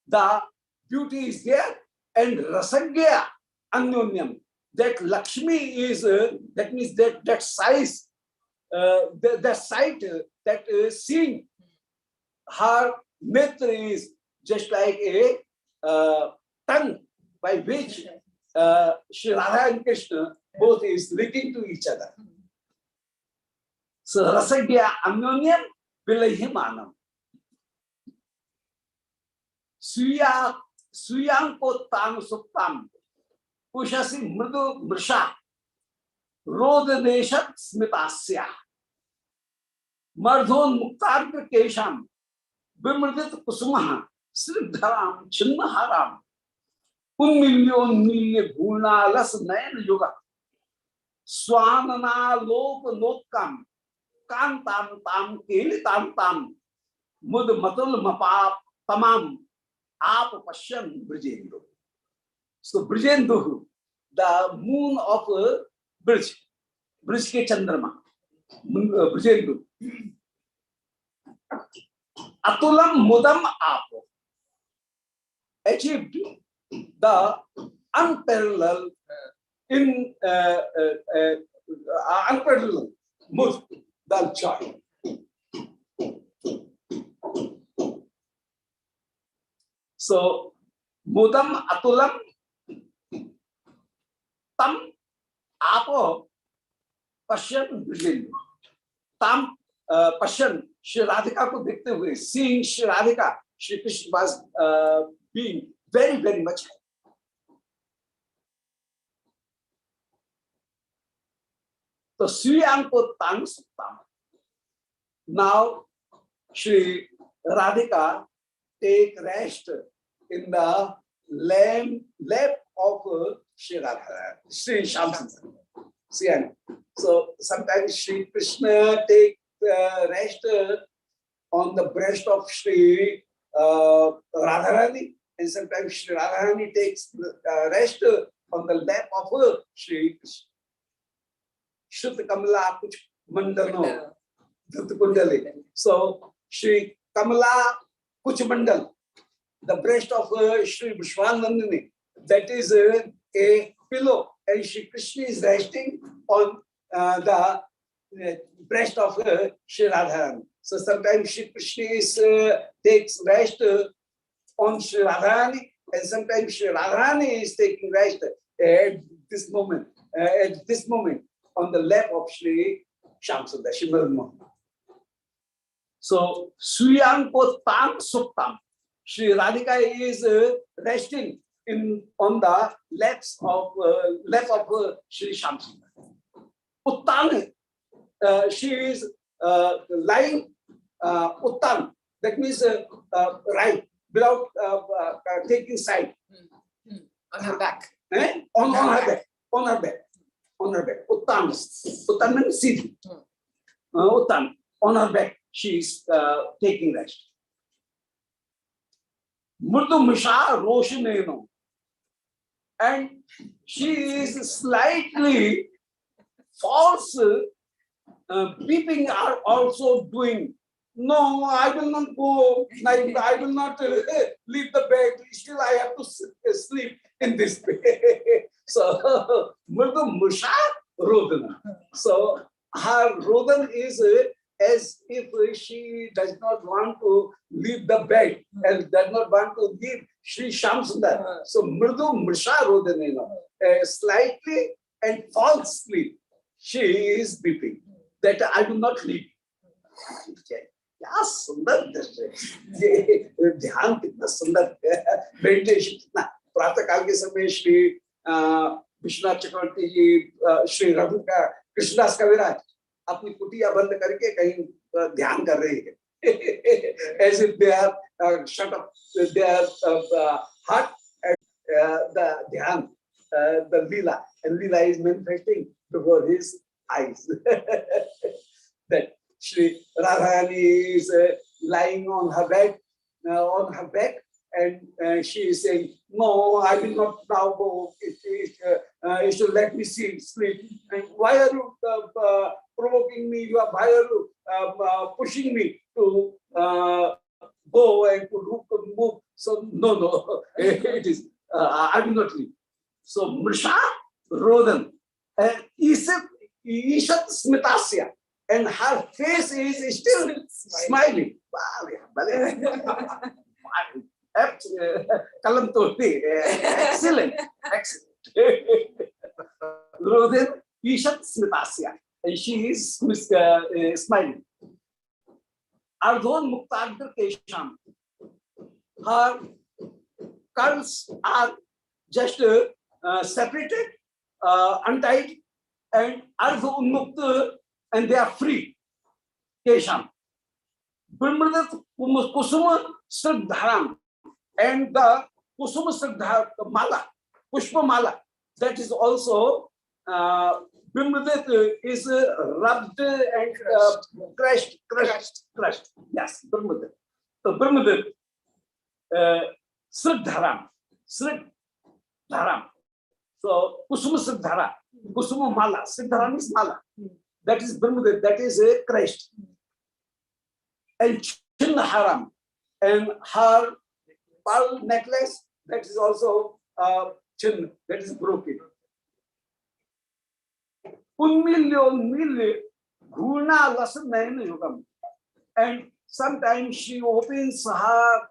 The beauty is there, and Rasagya Anyonyam. That Lakshmi is, that means that size. The sight that is seeing her netra is just like a tongue by which Sri Radha and Krishna both is linking to each other. So Rasagya Anyonyam Vilahimanam. Suyang Tang Suptam Pushasi Mridu Mrisha Rodha Deshat Smitasya Mardhon Muktar Kesham Bimrdit Kusumaha Sridharam Chinnaharam Unmilyon Bhuna Las Nayan Yoga Swanana Lop Notkam Kantam Tam Keli Tam Tam Mud Matul Mapap Tamam Aap Pashan Brijendu. So Brijendu, the moon of Brij ke Chandrama, Brijendu. Atulam Mudam Apo achieved the unparalleled unparalleled mud, the joy. So Mudam Atulam Tam Apo Pashan Brijendu. Tam Pashan Shri Radhika ko dekhte hue, seeing Shri Radhika, Shri Krishna was being very, very much happy. So Suyang ko Tang Suptam. Now Shri Radhika take rest in the lap of Shri Radha, Shri Shamsundar. So sometimes Shri Krishna take rest on the breast of Shri Radharani, and sometimes Shri Radharani takes rest on the lap of Shri Krishna. Shruta Kamala Kuch Mandal Kundali. So Shri Kamala Kuch Mandal, the breast of Shri Vishwanandani, that is a pillow, and Shri Krishna is resting on the breast of Shri Radharani. So sometimes Shri Krishna is, takes rest on Shri Radharani, and sometimes Shri Radharani is taking rest at this moment on the lap of Shri Shamsundar, Shri Madhumam. So Suyang ko Tam Suptam. Shri Radhika is resting on the lap of Shri Shamsundar. Uttan, she is lying uttan, that means right, without taking side. On her back. On her back. Uttan. Uttan means sitting. Uttan. On her back, she is taking rest. Murdu Misha Roshineno. And she is slightly false beeping are also doing no, I will not go. I will not leave the bed. Still, I have to sleep in this bed. So, Murdu Musha Rodana. So, her Rodan is as if she does not want to leave the bed and does not want to leave Sri Shamsundar. So, Murdu Musha Rodana, slightly and falsely, she is weeping that I will not leave. क्या सुंदर दृश्य है, ध्यान कितना सुंदर है, meditation कितना। प्रातः काल के समय श्री विश्वनाथ चक्रवर्ती जी श्री राधा का कृष्णदास कविराज अपनी कुटिया बंद करके कहीं ध्यान कर रहे हैं। As if they are shut up their heart at the dhyan, the lila, and lila is manifesting before his eyes. That Shri Radharani is lying on her bed, on her back, and she is saying, "No, I will not now go. You should let me sleep. And why are you provoking me? Why are you pushing me to go and to move? So no, it is. I will not leave." So Mrisha Rodan, Ishat Smitasya. And her face is still smiling. Excellent, excellent. Rodin Ishat Smitasya. And she is smiling. Ardhon Muktadr Kesham. Her curls are just separated, untied, and Ardho Unmukta. And they are free. Kesham. Brahmadat Kusuma Sriddharam. And the Kusuma Sriddhar, the mala, Pushpa mala, that is also Brahmadat is rubbed and crushed. Yes, Brahmadat. So Brahmadat Sriddharam. Sriddharam. So Kusuma Sriddhara. Kusuma mala. Sriddharam is mala. That is Brahmadev, that is a Christ. And Chinna Haram, and her pearl necklace, that is also chin, that is broken. Unmilyo Guna Lasan Yugam. And sometimes she opens her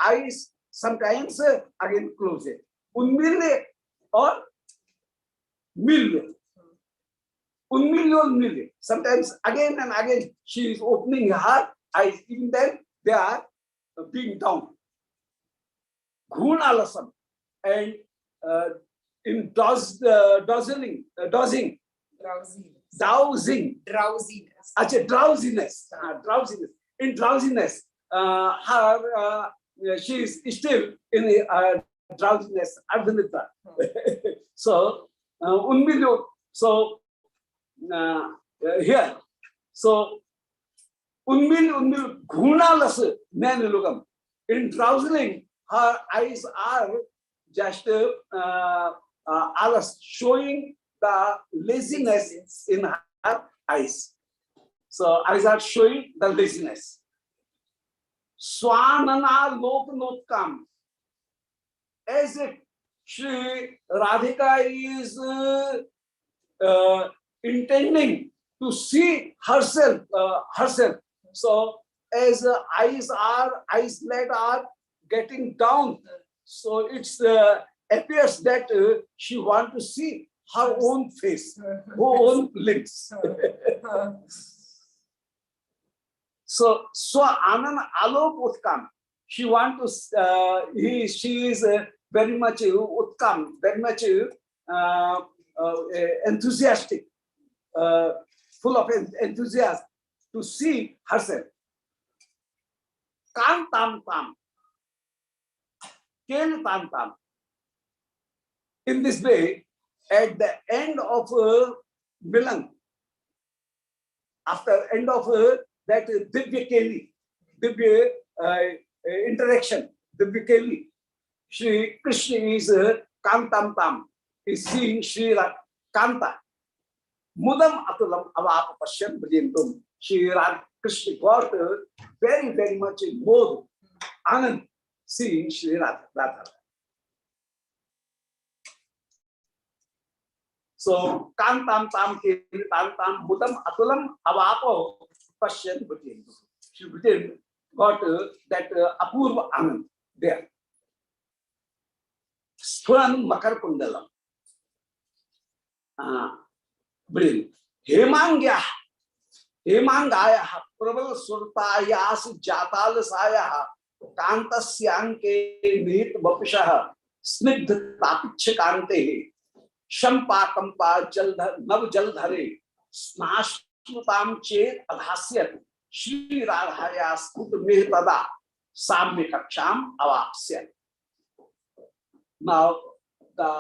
eyes, sometimes again close it. Unmilyo or Milyo. Unmilyon. Sometimes again and again she is opening her eyes. Even then they are being down. Ghunalasam. And in dozing. Drowsiness. Drowsiness. In drowsiness, she is still in drowsiness. Ardhanitra. So unmilyon. So here, so unmil ghunalas nanilugam. In drowsing, her eyes are just alas, showing the laziness in her eyes. So eyes are showing the laziness. Swanana lokanotkam. As if Shri Radhika is intending to see herself. So as eyes lid are getting down, so it's appears that she wants to see her own face, her own lips. So Anand Alok Utkam. She wants to. She is very much Utkam, very much enthusiastic. Full of enthusiasm to see herself. Kan tam tam. Ken tam tam. In this way, at the end of Milan, after end of that Divya Keli, Divya interaction, Divya Keli, Shri Krishna is Kan tam tam, is seeing Shri Kanta. Mudam atulam avapa pasyan bhajantum. Shri Krishna got very much more Anand seeing Sri Radha. So kantam tam tam butam atulam avapo pasyan bhutin. Shri Bhutin got that apurva Anand there. Spuran makar kundalam. Brilliant. Hemangya prabal surtayas jatalasaya kantasyanke nit vapishah snigdha tapichya kante shampa kampa jaldhar nav jaldhare snashmutam chet adhasyat Shri Radhaya skut mehtada samya kaksham avapsyat. Now the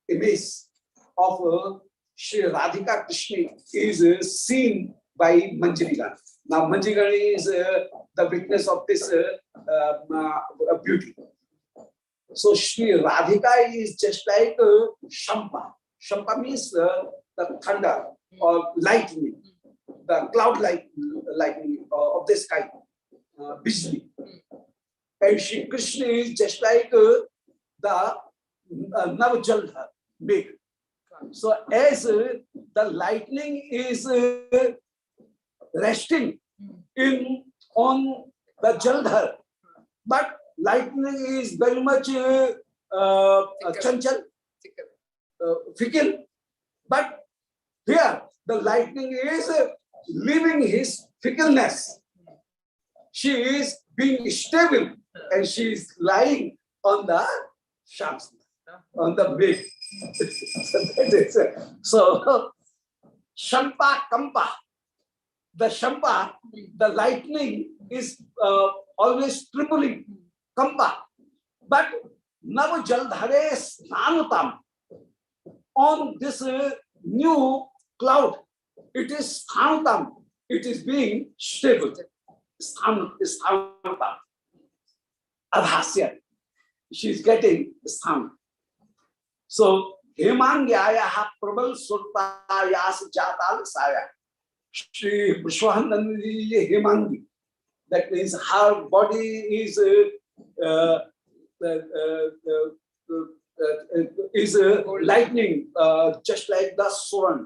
image of Sri Radhika Krishna is seen by Manjarigan. Now Manjarigan is the witness of this beauty. So Sri Radhika is just like Shampa. Shampa means the thunder or lightning, the cloud lightning of the sky, Bijli. And Shri Krishna is just like the Navjaldhar, big. So as the lightning is resting on the Jaldhar, but lightning is very much chanchal, fickle. But here the lightning is leaving his fickleness. She is being stable and she is lying on the shams, on the bed. So Shampa Kampa, the Shampa, the lightning is always tripling Kampa, but Nav Jaldhare Snanutam, on this new cloud, it is Snanutam, it is being stable. Snanutam, Adhasya, she is getting Stan. So Hemangyaya Prabal Surtayas Jatal Saya. Shri Vishwahanandi Hemangi. That means her body is lightning, just like the Suran.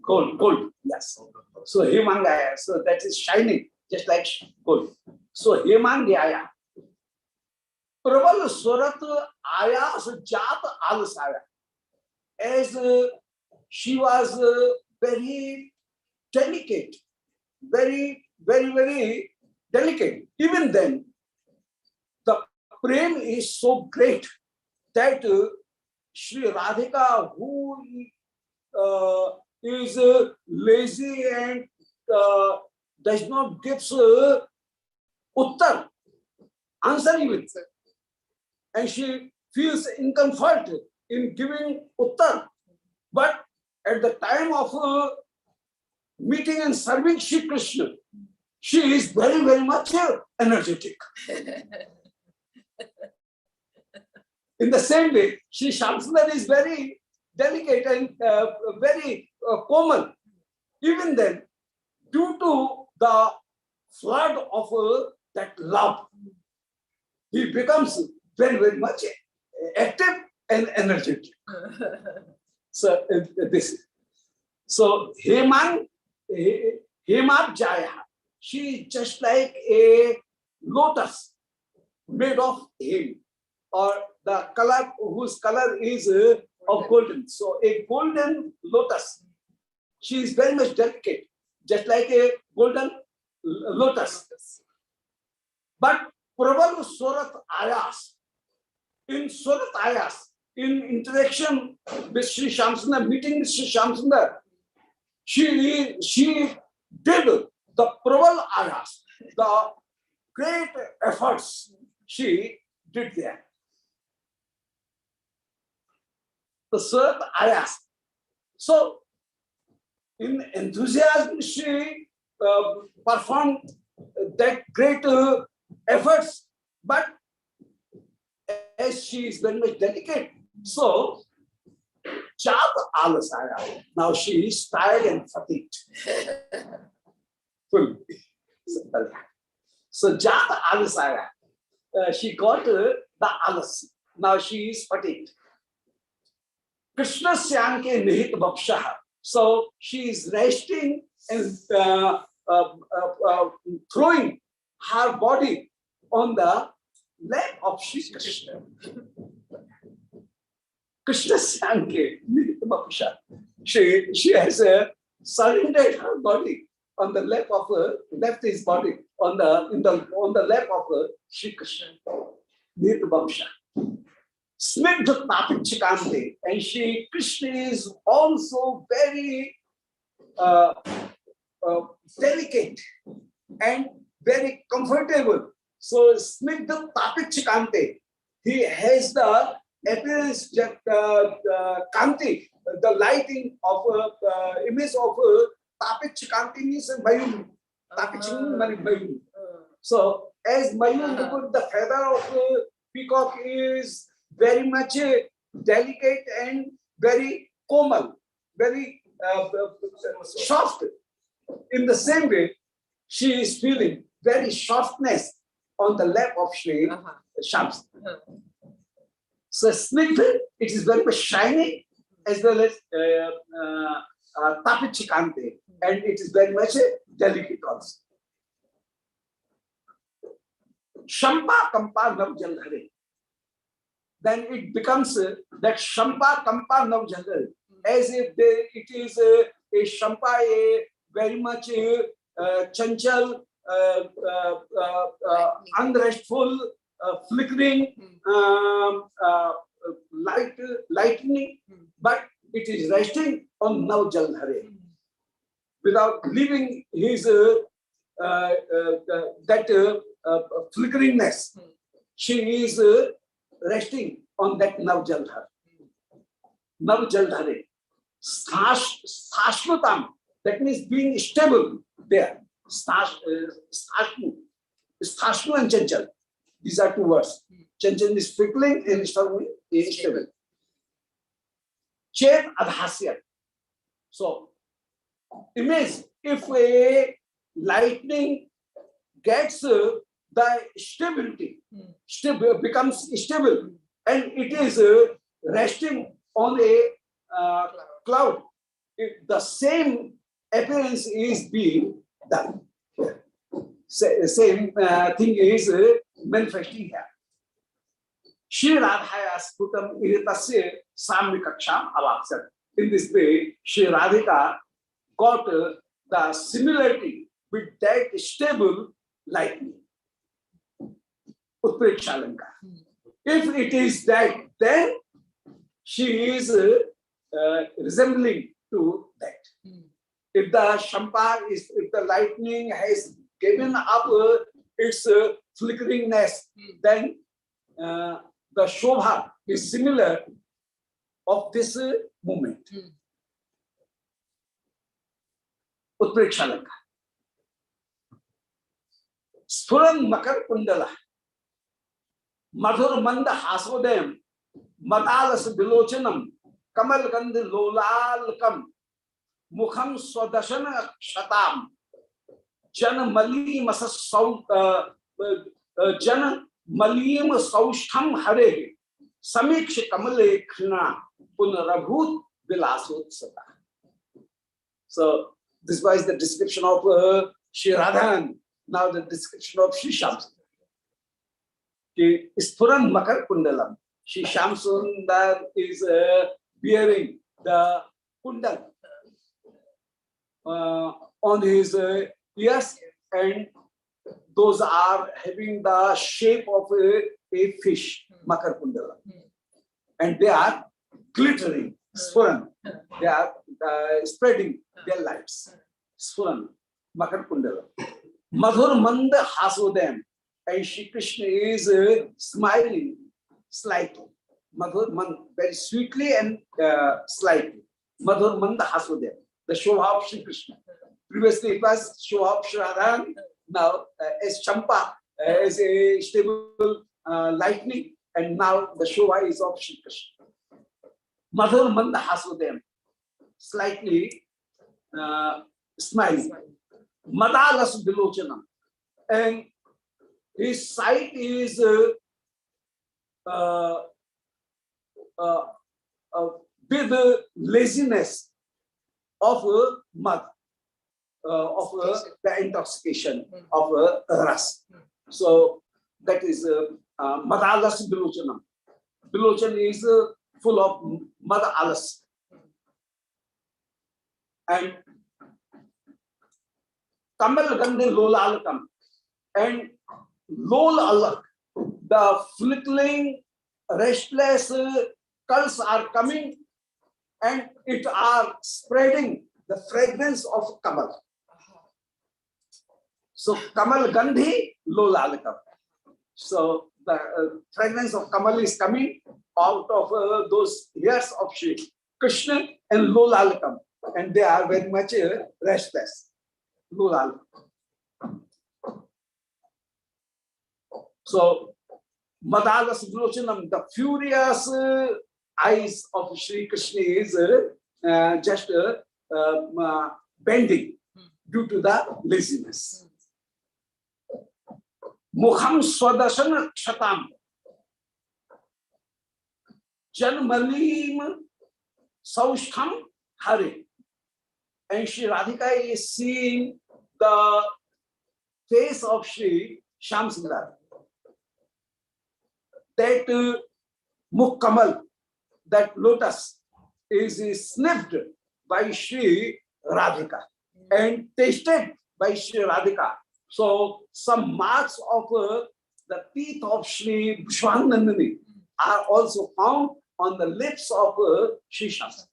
Gold. Yes. So Hemangaya, so that is shining, just like gold. So Hemangyaya. Prabal Surat Ayas Jat Alasaya. As she was very delicate, very delicate. Even then, the prem is so great that Sri Radhika, who is lazy and does not give uttar, answer even. And she feels discomfort in giving uttar. But at the time of meeting and serving Shri Krishna, she is very much energetic. In the same way, Shri Shamsundar is very delicate and very common. Even then, due to the flood of that love, he becomes very much active and energetic. So this. So Hemabjaya, she is just like a lotus made of heme, or the color whose color is of golden. So a golden lotus. She is very much delicate, just like a golden lotus. But Prabal Surat Ayas, in Surat Ayas, in interaction with Sri Shamsundar, meeting with Sri Shamsundar, she did the Prabal Ayas, the great efforts she did there. The Surat Ayas. So, in enthusiasm, she performed that great efforts, but as she is very much delicate, so Jata Alasaya. Now she is tired and fatigued. Full. So Jata Alasaya. She got the alas. Now she is fatigued. Krishna Syanke Nihit Bhakshaha. So she is resting and throwing her body on the lap of Sri Krishna. Krishna Syanke Nihit Bhakshaha. She has surrendered her body on the lap of her, left his body on the lap of her Sri Krishna. Nihit Bhakshaha. Snigdha Tapichikante, and Krishna is also very delicate and very comfortable. So Snigdha Tapichikante, he has the appearance that Kanti, the lighting of image of Tapichikanti means Mayur. Tapichikante means Mayur. So as Mayur, the feather of peacock is very much delicate and very komal, very soft. In the same way, she is feeling very softness on the lap of Sri Shams. So Snigdha, it is very much shiny as well as Tapichikante, and it is very much delicate also. Shampa Kampa Navjalhare. Then it becomes that Shampa Kampa Navjalhare, as if it is a Shampa, a very much chanchal, unrestful, flickering, lightning, but it is resting on Navjalhare without leaving his flickeringness. She is resting on that Navjalhare. Navjalhare. Sthashnutam, that means being stable there. Sthashnu and Chanchal. These are two words. Chanchal is flickering and stable. Chet adhasya. So, imagine if a lightning gets the stability, becomes stable, and it is resting on a cloud. The same appearance is being done. Same thing is manifesting here. Shri Radhaya Sputam Iritasya Samvikaksham Avaksat. In this way, Shri Radhika got the similarity with that stable lightning. Utprekshalanka. If it is that, then she is resembling to that. If the Shampa is, if the lightning has given up its flickeringness, then the Shobha is similar of this movement. Utprekshalanka. Spuran Makar Kundala. Madhur Manda Hasodem. Madalas Bilochanam. Kamal Gandhi Lolalkam. Mukham Swadashana Shatam. Jana Malim Jana Malim Saushtam Hare. Samiksh Kamale Krishna Punarabhut Vilasut Sata. So this was the description of Sri Radha. Now the description of Sri Shams. Spuran Makar Kundalam. Sri Shamsundar is bearing the kundal on his ears, and those are having the shape of a fish, Makar Kundalam. And they are glittering, Spuran. They are spreading their lights. Spuran, Makar Kundalam. Madhur Manda Hasodem, and Shri Krishna is smiling slightly. Madhur Manda, very sweetly and slightly. Madhur Manda Hasodem, the Shobha of Shri Krishna. Previously it was Shobha of Shri Radha, now as Champa, as a stable lightning, and now the Shobha is of Shri Krishna. Madhur Mandahasudem, slightly smiling. Madalas Bilochanam. And his sight is with the laziness of mud, of the intoxication of ras. So that is madalas bilochanam. Bilochan is full of mad alas. And kamal gandhi lolalakam. And lol alak, the flickering, restless curls are coming and it are spreading the fragrance of kamal. So kamal gandhi lolalakam. So the fragrance of kamal is coming out of those hairs of Sri Krishna and lolalakam, and they are very much restless. Lolalakam. So Madalas Vilochanam, the furious eyes of Sri Krishna is just bending due to the laziness. Mukham Swadasana Kshatam Janmalim Saushtham Hare. And Sri Radhika is seeing the face of Sri Shyamsundar. That Mukkamal, that lotus, is sniffed by Sri Radhika and tasted by Sri Radhika. So some marks of the teeth of Sri Vishwanandani are also found on the lips of Sri Shyamsundar.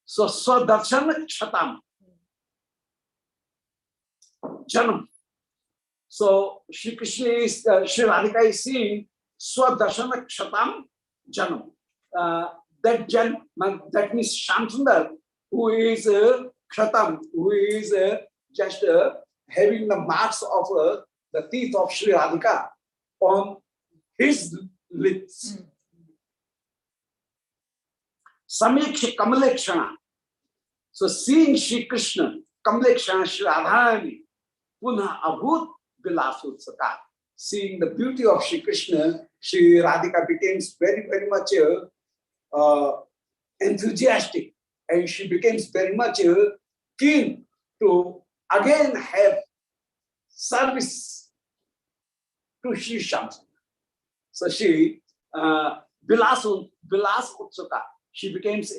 So Swadarshana Kshatam Janam. So Shri Krishna is Sri Radhika is seeing Swadarshana Kshatam Janam. That means Shyamsundar, who is Kshatam, who is just having the marks of the teeth of Sri Radhika on his lips. Samiksha Kamalekshana. So seeing Shri Krishna, Kamalekshana Shri Radharani, Punha Abhut Vilasotsaka. Seeing the beauty of Shri Krishna, Shri Radhika becomes very, very much enthusiastic, and she becomes very much keen to again have service to Shri Shyamsundar. So she Vilas Utsaka, she becomes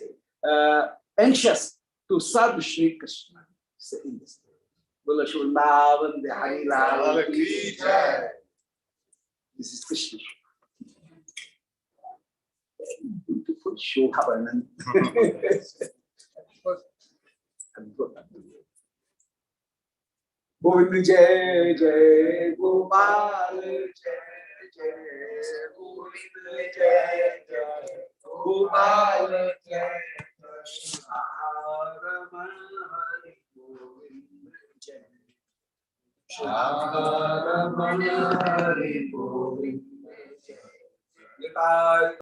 anxious to serve Shri Krishna. So in this, Vrindavan Bihari Lal ki jai. This is Krishna. Beautiful Shobha Varnan. Govind Jai Jai Gopal Jai Jai Govind Jai Jai Gopal Jai Raman Hari Govind Jai Raman Hari Govind Jai.